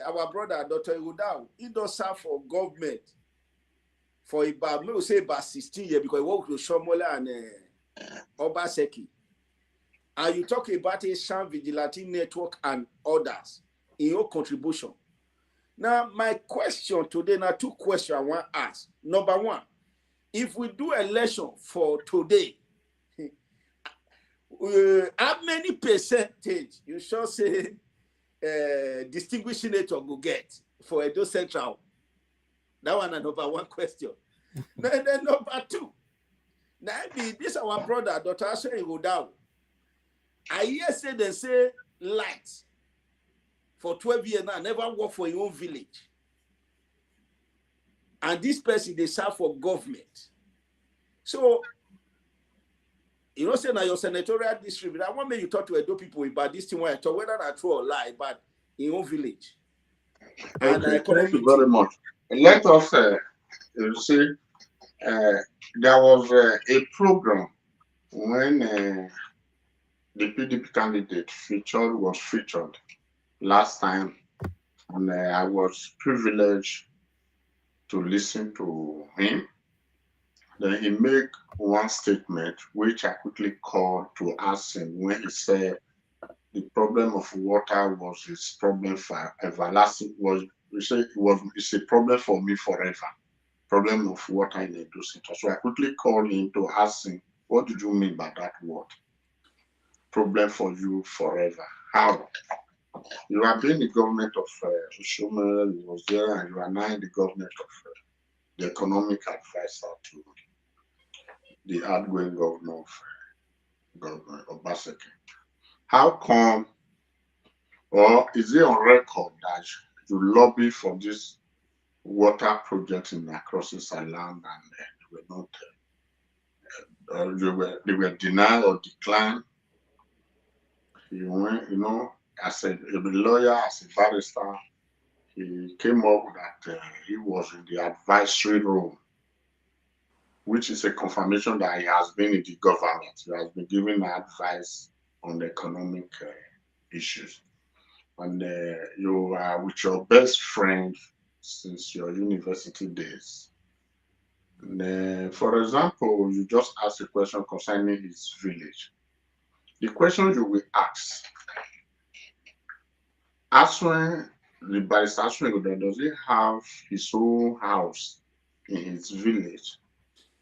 our brother Dr. Ighodalo, he does serve for government for about, maybe say about 16 years, because he worked with Shomola and Obaseki. And you talk about a Sham Vigilante Network and others in your contribution. Now, my question today, now two questions I want to ask. Number one, if we do election for today, how many percentage you shall say distinguished senator will get for Edo Central? That one is number one question. Then number two, now this our brother, Dr. Ashe Ighodalo. I hear say they say light for 12 years now, never work for your own village. And this person, they serve for government. So, you know, say now your senatorial district, I want me you talk to Edo people about this thing where I talk, whether that's true or lie, but in your own village. Okay, thank you very much. Let us see, there was a program when the PDP candidate was featured last time, and I was privileged to listen to him. Then he made one statement which I quickly called to ask him when he said the problem of water was his problem for everlasting. It's a problem for me forever. Problem of water in Edo Central. So I quickly called him to ask him, what did you mean by that word? Problem for you forever. How? You have been the government of Ushoma, you was there, and you are now in the government of the economic advisor to the outgoing governor of Obaseki. How come, or is it on record that you lobby for this water project in Akrosis Island and they were denied or declined? He went, as a lawyer, as a barrister, he came up that he was in the advisory room, which is a confirmation that he has been in the government. He has been giving advice on the economic issues. And you are with your best friend since your university days. And, for example, you just asked a question concerning his village. The question you will ask, the barrister Aswin, does he have his own house in his village?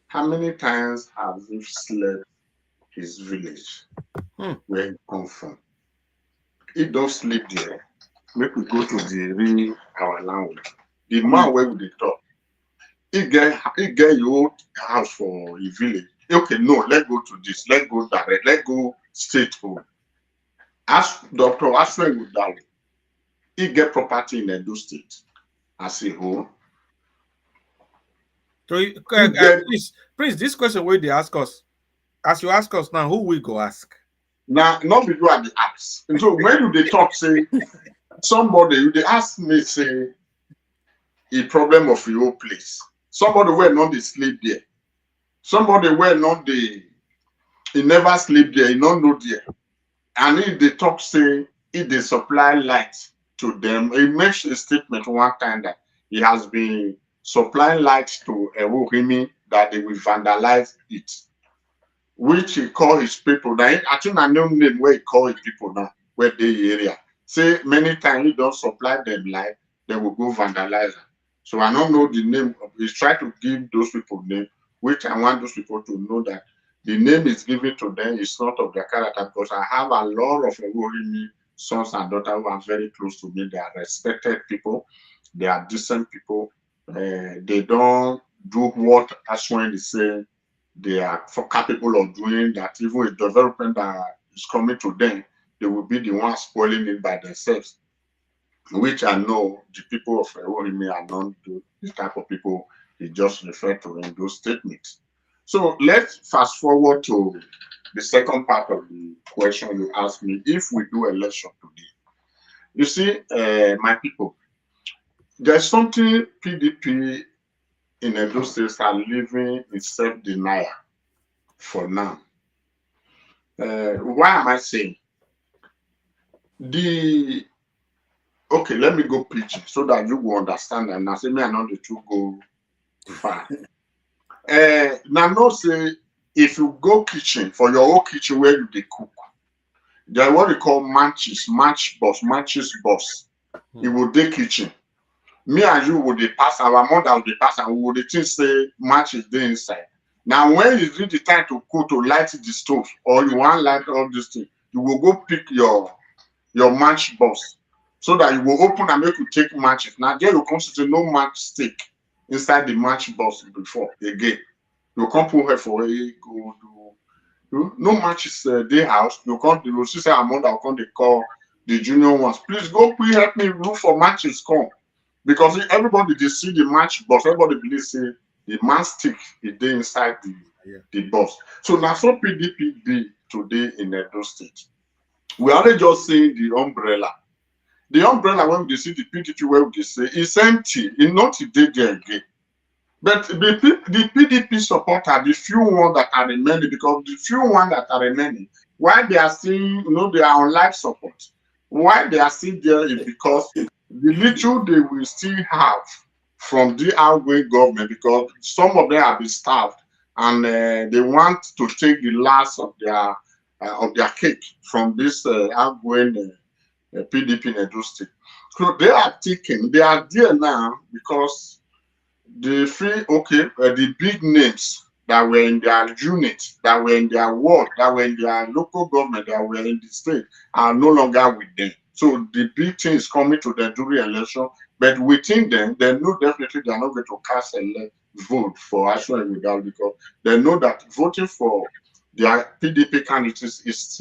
How many times have he slept his village where he comes from? He don't sleep there. Make we go to the real our land. The man where we talk, he get your house for his village. Okay, no, let's go to this. Let's go direct. Let's go straight home. Ask Dr. Aswin Ighodalo. He get property in Edo State as a whole. So, please, this question where they ask us, as you ask us now, who we go ask? Now, not be you at the ask. And so when you they talk, say, somebody, they ask me, say, a problem of your place. Somebody where not they sleep there. Somebody where not they, he never sleep there, he not know there. And if they talk, say, if they supply light to them, he makes a statement one time that he has been supplying light to Ewohimi that they will vandalize it, which he call his people. Now, I think I know name where he call his people now, where they area. Say many times you don't supply them light, they will go vandalize them. So I don't know the name. He's trying to give those people name, which I want those people to know that the name is given to them is not of their character, because I have a lot of Ewohimi sons and daughters who are very close to me. They are respected people. They are decent people. They don't do what as when they say they are capable of doing that. Even a development that is coming to them, they will be the ones spoiling it by themselves, which I know the people of Ewohimi are not the type of people they just refer to in those statements. So let's fast forward to the second part of the question you asked me. If we do election today, you see, my people, there's something PDP in Edo State are living in self-denial for now. Why am I saying? Okay, let me go preaching so that you will understand. And I say, me and not the two go far. Now, no say, if you go kitchen, for your own kitchen where you they cook, there what they call matches boss. It will the kitchen. Me and you would pass, our mother would pass, and we would think say matches the inside. Now, when you reach the time to cook, to light the stove, or you want light all this thing, you will go pick your match box so that you will open and make you take matches. Now, there you come to say no match stick inside the match box before again. You can't put her for a go do no matches day house. You can't do sister Amanda will come they call the junior ones. Please go please help me look for matches come. Because everybody they see the match box, everybody believes say the match stick is there inside the box. So now so PDP be today in Edo State. We only just seeing the umbrella. The umbrella when we see the PDP where we say it's empty, it's not there again. But the PDP supporter, the few ones that are remaining, because the few ones that are remaining, why they are still, they are on life support. Why they are still there is because the little they will still have from the outgoing government, because some of them have been starved and they want to take the last of their cake from this outgoing PDP in Edo State. So they are taking, they are there now because they feel okay, the big names that were in their unit, that were in their ward, that were in their local government, that were in the state are no longer with them. So the big thing is coming to them during election, but within them, they know definitely they are not going to cast a vote for Ashwin without, because they know that voting for their PDP candidates is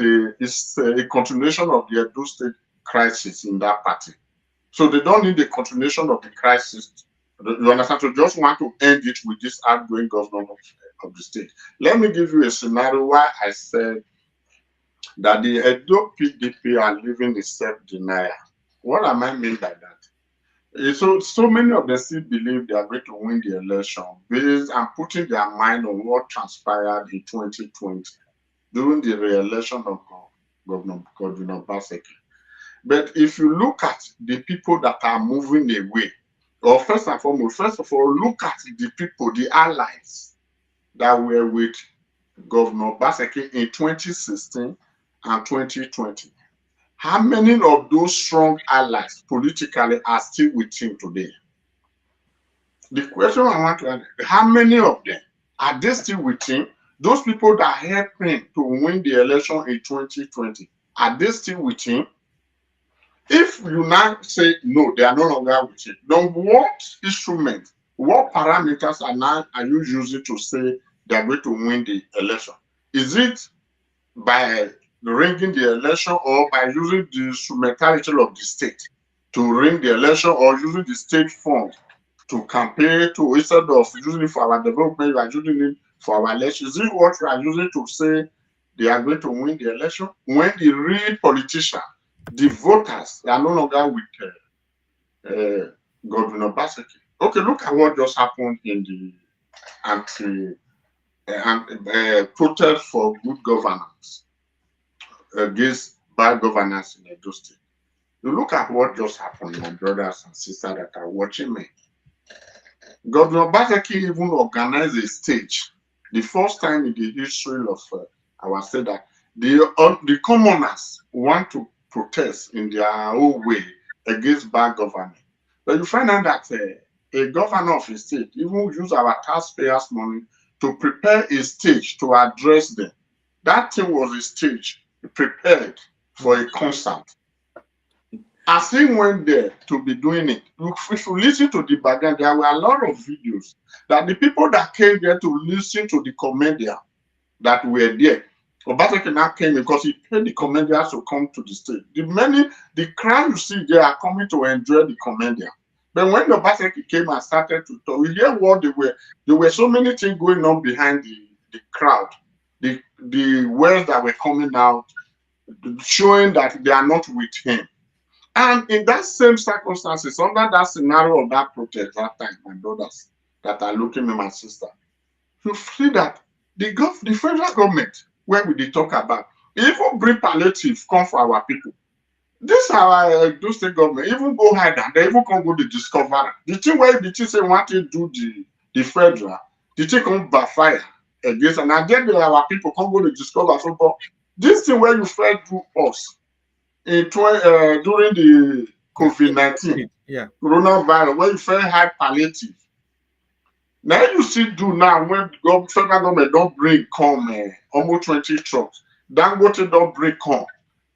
a continuation of the Edo State crisis in that party. So they don't need the continuation of the crisis. You understand? So just want to end it with this outgoing governor of the state. Let me give you a scenario why I said that the Edo PDP are living in self-denial. What am I mean by that? So many of them still believe they are going to win the election based on putting their mind on what transpired in 2020 during the re-election of Governor Obaseki. But if you look at the people that are moving away, or first and foremost, first of all, look at the people, the allies that were with Governor Obaseki in 2016 and 2020. How many of those strong allies politically are still with him today? The question I want to ask, how many of them are they still with him? Those people that helped him to win the election in 2020, are they still with him? If you now say no, they are no longer with him, then what instrument, what parameters are you using to say they are going to win the election? Is it by ringing the election, or by using the instrumentality of the state to ring the election, or using the state fund to campaign to, instead of using it for our development, you are using it for our election? Is it what you are using to say they are going to win the election? When the real politician, the voters are no longer with Governor Obaseki. Okay, look at what just happened in the protest for good governance against bad governance in Edo State. You look at what just happened, my brothers and sisters that are watching me. Governor Obaseki even organized a stage, the first time in the history of our state, that the commoners want to protest in their own way against bad government. But you find out that a governor of a state even use our taxpayers' money to prepare a stage to address them. That thing was a stage prepared for a concert. As he went there to be doing it, if you listen to the background, there were a lot of videos that the people that came there to listen to the comedian that were there, Obaseki now came because he paid the comedians to come to the stage. The crowd you see there are coming to enjoy the comedian. But when Obaseki came and started to talk, you hear what there were so many things going on behind the crowd. The words that were coming out, showing that they are not with him. And in that same circumstances, under that scenario of that protest that time, my brothers that are looking at my sister, you see that the federal government, where we did talk about, even bring palliative come for our people. This our those state government even go hide and they even come go the discover. The thing where the thing say want to do the federal, the thing come backfire against, and then our people come go to discover. So, but this thing where you fed do us during the COVID-19 coronavirus, where you fed high palliative. Now you see do now when the federal government don't bring come almost 20 trucks. Dangote don't bring come.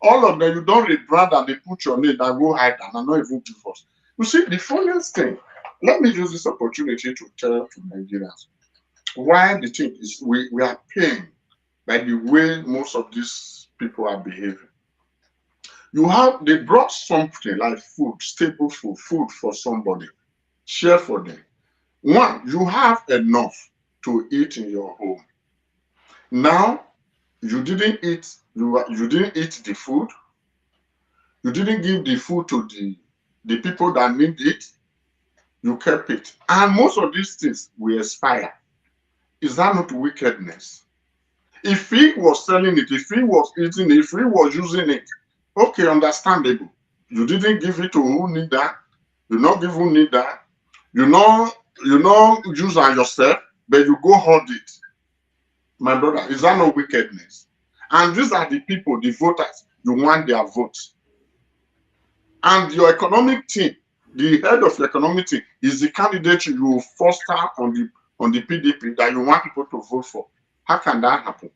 All of them, you don't rebrand and they put your name and go hide and not even give us. You see, the funniest thing, let me use this opportunity to tell to Nigerians why the thing is we are paying by the way most of these people are behaving. They brought something like food, staple food for somebody, share for them. One, you have enough to eat in your home. Now, you didn't eat the food. You didn't give the food to the people that need it. You kept it. And most of these things will expire. Is that not wickedness? If he was selling it, if he was eating it, if he was using it, okay, understandable. You didn't give it to who need that. You not give who need that. You not use it yourself, but you go hold it. My brother, is that not wickedness? And these are the people, the voters, you want their votes. And your economic team, the head of the economic team, is the candidate you foster on the PDP that you want people to vote for. How can that happen?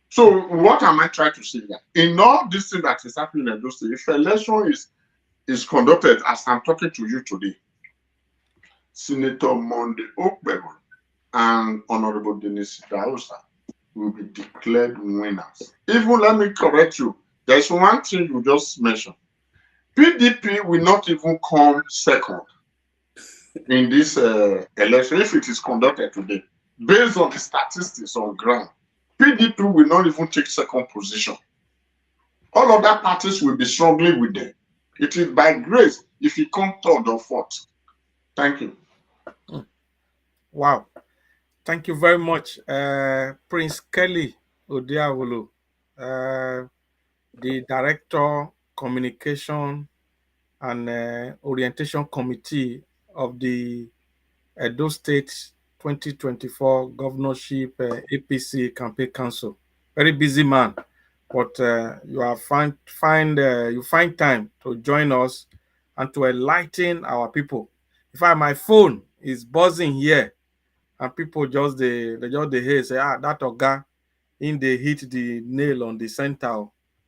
So what am I trying to say that in all this thing that is happening in those states, if election is conducted as I'm talking to you today, Senator Monday Okpebholo and Honorable Dennis Idahosa will be declared winners. Even let me correct you. There's one thing you just mentioned. PDP will not even come second in this election if it is conducted today. Based on the statistics on ground, PDP will not even take second position. All other parties will be struggling with them. It is by grace if you come third or fourth. Thank you. Wow. Thank you very much, Prince Kelly Odiawolo, the Director, Communication and Orientation Committee of the Edo State 2024 Governorship APC Campaign Council. Very busy man, but you find time to join us and to enlighten our people. In fact, my phone is buzzing here, and people just they hear say, that oga in they hit the nail on the center.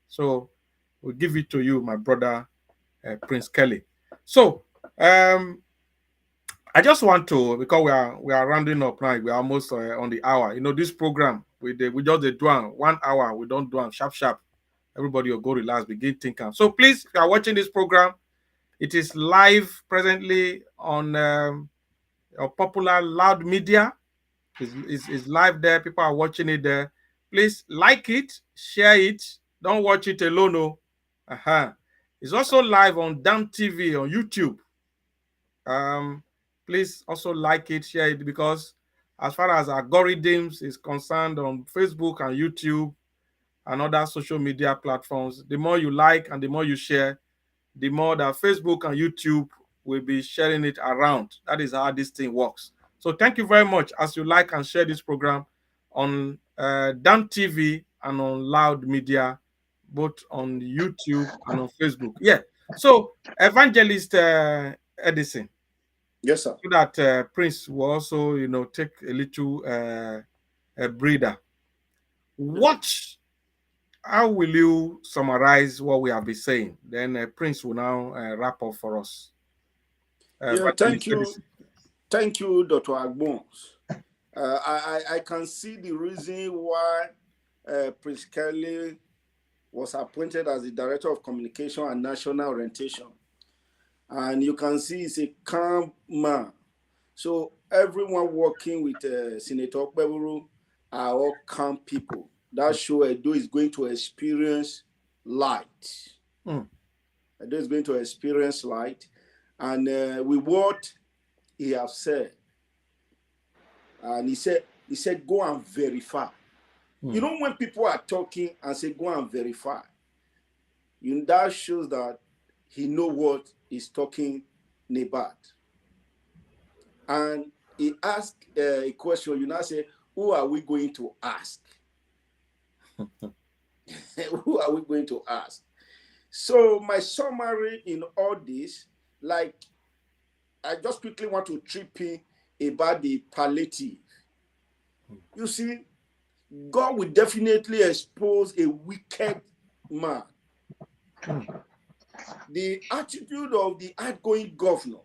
So we'll give it to you, my brother Prince Kelly. So I just want to, because we are rounding up now, we're almost on the hour. You know, this program we just do 1 hour, we don't do sharp. Everybody will go relax, begin thinking. So please, if you are watching this program, it is live presently on a popular Loud Media. Is live there. People are watching it there. Please like it, share it. Don't watch it alone. It's also live on DAM TV on YouTube. Please also like it, share it, because as far as algorithms is concerned on Facebook and YouTube and other social media platforms, the more you like and the more you share, the more that Facebook and YouTube will be sharing it around. That is how this thing works. So thank you very much as you like and share this program on DAM TV and on Loud Media, both on YouTube and on Facebook. Yeah. So Evangelist Edison, Yes, sir. so that Prince will also, take a little a breather. How will you summarize what we have been saying? Then Prince will now wrap up for us. Thank you. Thank you, Dr. Agbons. I can see the reason why Prince Kelly was appointed as the Director of Communication and National Orientation. And you can see he's a calm man. So everyone working with Senator Okpebholo are all calm people. That show Edo is going to experience light. Edo is going to experience light. And with what he has said, and he said, go and verify. You know, when people are talking and say, go and verify, that shows that he knows what he's talking about. And he asked a question, you now say, who are we going to ask? Who are we going to ask? So my summary in all this, like, I just quickly want to trip in about the palliative. You see, God will definitely expose a wicked man. The attitude of the outgoing governor.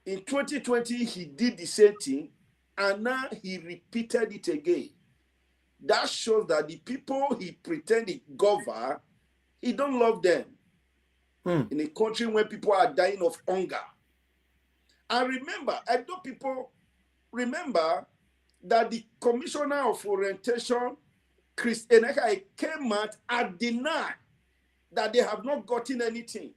In 2020, he did the same thing, and now he repeated it again. That shows that the people he pretended govern, he don't love them. In a country where people are dying of hunger. And remember, Edo people remember that the Commissioner of Orientation, Chris Eneka, came out and denied that they have not gotten anything.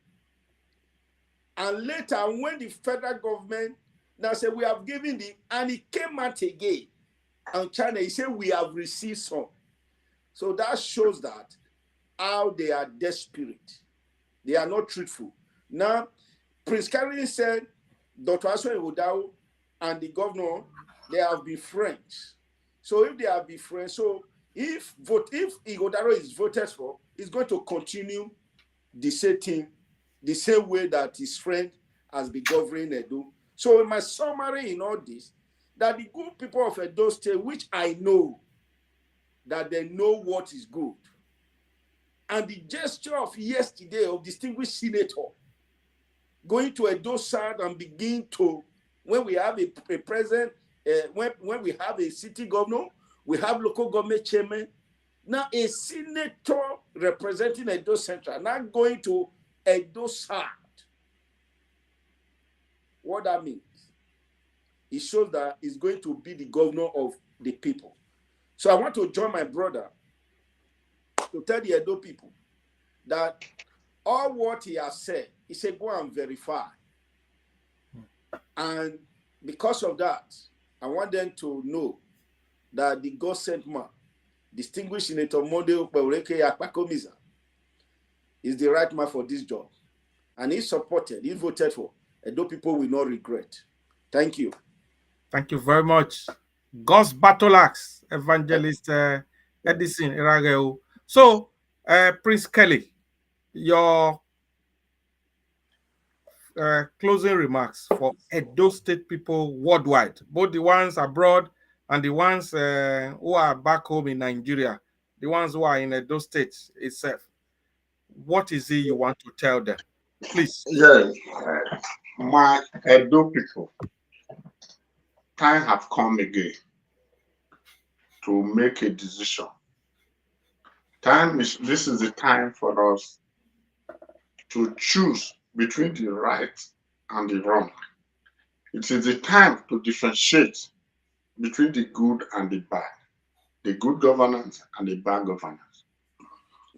And later, when the federal government now said, we have given and he came out again on China, he said, we have received some. So that shows that how they are desperate. They are not truthful. Now, Prince Kelly said, Dr. Aswani Odao and the governor, they have been friends. So if they have been friends, so if Ighodaro is voted for, he's going to continue the same thing, the same way that his friend has been governing Edo. So in my summary in all this, that the good people of Edo State, which I know, that they know what is good. And the gesture of yesterday of distinguished senator going to Edo South and begin to, when we have a president, when we have a city governor, we have local government chairman, now a senator representing Edo Central, now going to Edo South. What that means? It shows that he's going to be the governor of the people. So I want to join my brother to tell the Edo people that all what he has said, he said, go and verify. And because of that, I want them to know that the God sent man, distinguished Senator Monday Okpebholo Akpakomiza, is the right man for this job. And he supported, he voted for. Edo people will not regret. Thank you. Thank you very much. God's battle axe, Evangelist Edison Irageu. So, Prince Kelly, your closing remarks for Edo State people worldwide, both the ones abroad and the ones who are back home in Nigeria, the ones who are in Edo State itself. What is it you want to tell them? Please. Yes, my Edo people, time have come again to make a decision. This is the time for us to choose between the right and the wrong. It is the time to differentiate between the good and the bad, the good governance and the bad governance.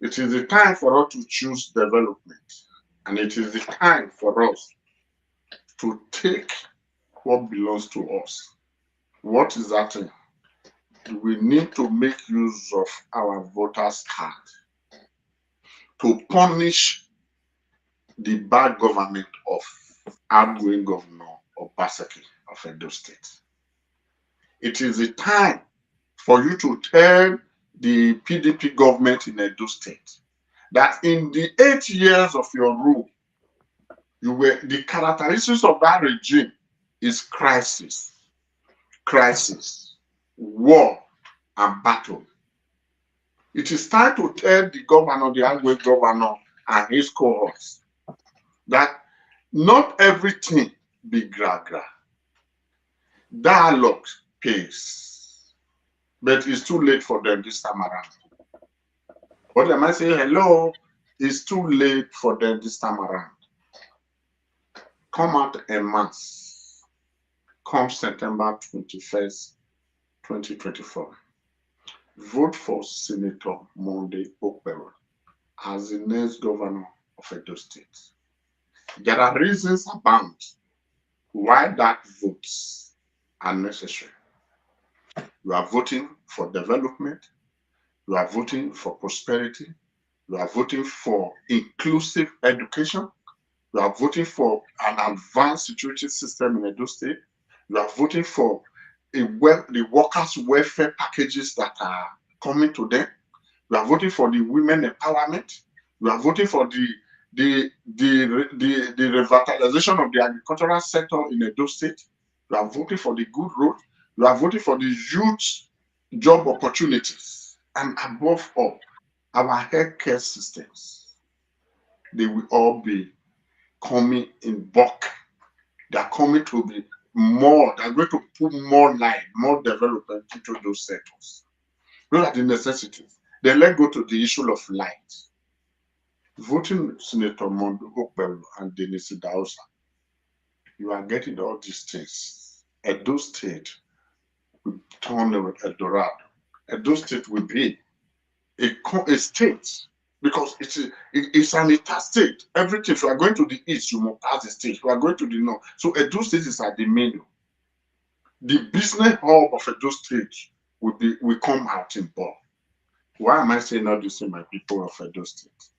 It is the time for us to choose development. And it is the time for us to take what belongs to us. What is that thing? We need to make use of our voters' card to punish the bad government of outgoing Governor Obaseki of Edo State. It is the time for you to tell the PDP government in Edo State that in the 8 years of your rule, the characteristics of that regime is crisis, war, and battle. It is time to tell the governor, the outgoing governor, and his cohorts that not everything be gra-gra. Dialogue pays, but it's too late for them this time around. What am I saying? Hello, it's too late for them this time around. Come out en masse. Come September 21st, 2024. Vote for Senator Monday Okpebholo as the next governor of Edo State. There are reasons abound why that votes are necessary. You are voting for development. You are voting for prosperity. You are voting for inclusive education. You are voting for an advanced security system in Edo State. You are voting for the workers' welfare packages that are coming to them. You are voting for the women empowerment. You are voting for the revitalization of the agricultural sector in Edo State. You are voting for the good road. You are voting for the youth job opportunities. And above all, our healthcare systems. They will all be coming in bulk. They are coming to be more, they're going to put more light, more development into those sectors. Those are the necessities. Then let's go to the issue of light. Voting Senator Monday Okpebholo and Dennis Idahosa, you are getting all these things. Edo State will turn Eldorado. Edo State will be a state because it's an interstate. Everything, if you are going to the east, you must pass the state. If you are going to the north. So Edo State is at the menu. The business hub of Edo State will come out in bulk. Why am I saying all this to my people of Edo State?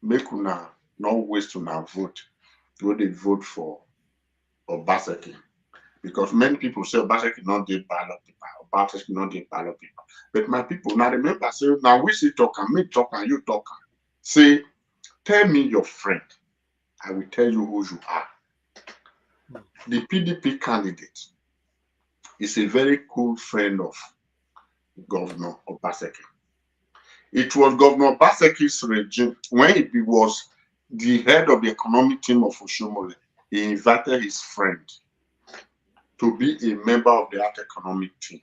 Make una not waste una vote. Go they vote for Obaseki. Because many people say Obaseki not the ballot people. Obaseki not the ballot people. But my people, now remember, say, now we see talk and me talk and you talk. Say, tell me your friend. I will tell you who you are. The PDP candidate is a very cool friend of Governor Obaseki. It was Governor Obaseki's regime when he was the head of the economic team of Oshomole. He invited his friend to be a member of that economic team.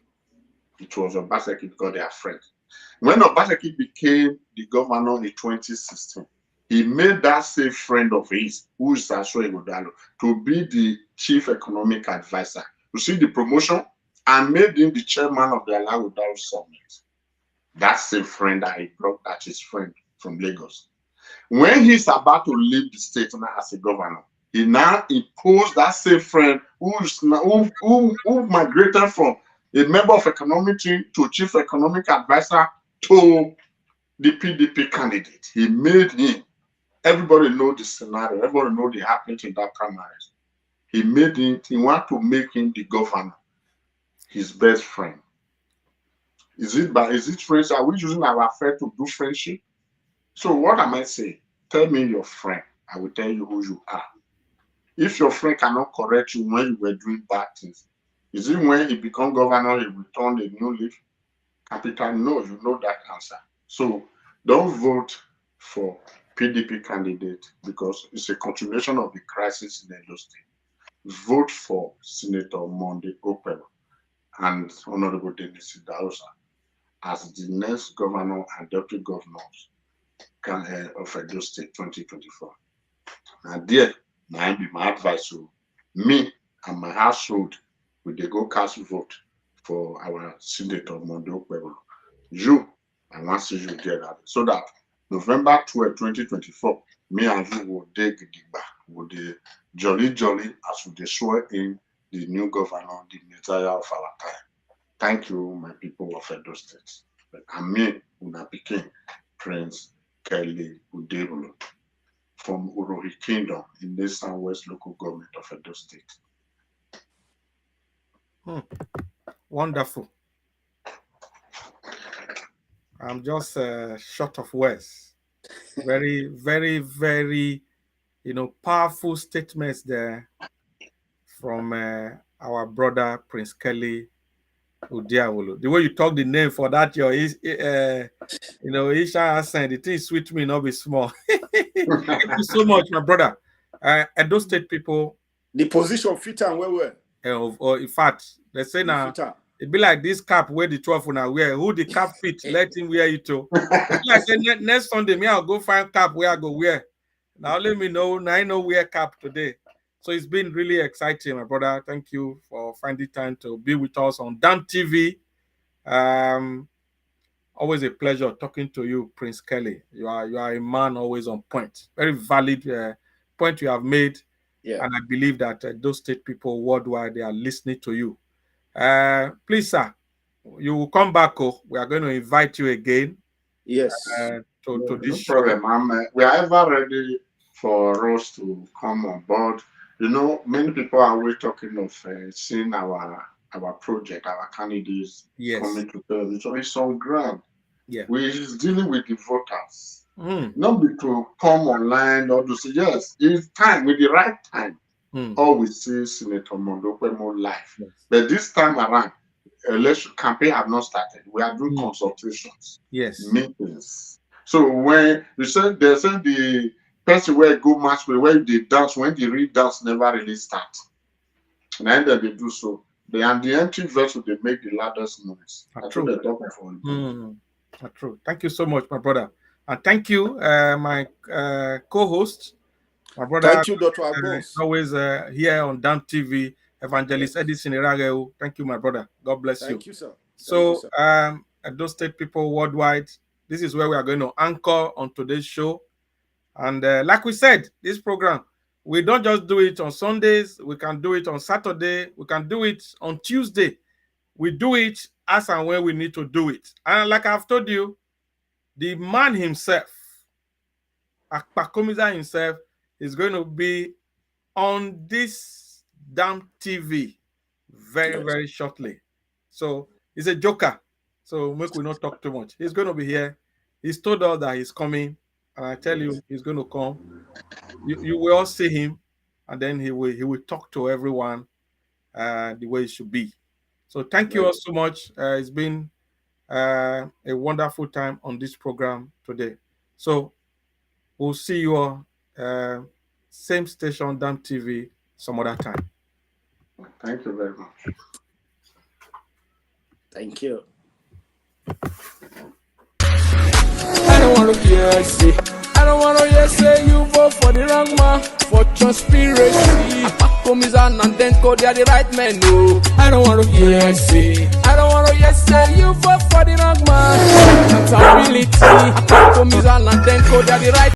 It was Obaseki because they are friends. When Obaseki became the governor in 2016, he made that same friend of his, who is Asho Ighodalo, to be the chief economic advisor. You see the promotion, and made him the chairman of the Alagodao Summit. That's a friend that he brought, that's his friend from Lagos. When he's about to leave the state now as a governor, he now imposed that same friend who migrated from a member of economic team to chief economic advisor to the PDP candidate. He made him, everybody know the scenario, everybody know the happenings in that primaries. He made him, he wanted to make him the governor, his best friend. Is it friends? Are we using our affair to do friendship? So what am I saying? Tell me your friend. I will tell you who you are. If your friend cannot correct you when you were doing bad things, is it when he become governor, he will turn a new leaf? Capital, no, you know that answer. So don't vote for PDP candidate because it's a continuation of the crisis in Edo State. Vote for Senator Monday Okpebholo and Honorable Dennis Idahosa as the next governor and deputy governors of Edo State 2024. And there might be my advice to me and my household, we dey go cast vote for our Senator Monday Okpebholo. You, I want to see you there so that November 12, 2024, me and you will dig Gidigba, will the jolly as we swear in the new governor, the Messiah of our time. Thank you, my people of Edo State. And me, Una Pikin, Prince Kelly Udebulu, from Urohi Kingdom in the Southwest local government of Edo State. Wonderful. I'm just short of words. Very, very, very, powerful statements there from our brother Prince Kelly Udiawolo. The way you talk the name for that, your Isha accent, the thing sweet me, not be small. Thank you so much, my brother. Edo State people. The position fit and well. Or in fact, they say now it be like this cap where the 12 now wear. Who the cap fit, let him wear it too. I say next Sunday, me I'll go find cap where I go wear. Now let me know. Now I know wear cap today. So it's been really exciting, my brother. Thank you for finding time to be with us on DAM TV. Always a pleasure talking to you, Prince Kelly. You are a man always on point. Very valid point you have made. Yeah. And I believe that those state people worldwide, they are listening to you. Please, sir, you will come back. We are going to invite you again. Yes. To this show. Problem. We are ever ready for us to come on board. Many people are always talking of seeing our project, our candidates coming to television. So it's on ground. Yeah. We're dealing with the voters. Not be to come online or to say, yes, it's time, with the right time. All we see Senator Mondokwe more live. Yes. But this time around, election campaign have not started. We are doing consultations, meetings. So when they said the person where go match where they dance, when the real dance never really start. And then they do so. They and the empty vessel, they make the loudest noise. That's true. True. Thank you so much, my brother. And thank you, my co-host, my brother. Thank you, Dr. Abbas. Always here on DAM TV, Evangelist Edison Irageu. Thank you, my brother. God bless you. Thank you, sir. So, those state people worldwide, this is where we are going to anchor on today's show. And like we said, this program, we don't just do it on Sundays. We can do it on Saturday. We can do it on Tuesday. We do it as and when we need to do it. And like I've told you, the man himself, Akpakomiza himself, is going to be on this DAM TV very, very shortly. So he's a joker. So we not talk too much. He's going to be here. He's told us that he's coming. And I tell you, he's going to come. You will all see him. And then he will talk to everyone the way it should be. So thank you all so much. It's been a wonderful time on this program today. So we'll see you all same station, DAM TV, some other time. Thank you very much. Thank you. I don't want to hear say, I don't want to hear say you vote for the wrong man, for conspiracy. Apakomizan and then code, they are the right men, no. I don't want to hear say, I don't want to hear say you vote for the wrong man, for accountability. Apakomizan and then code, they are the right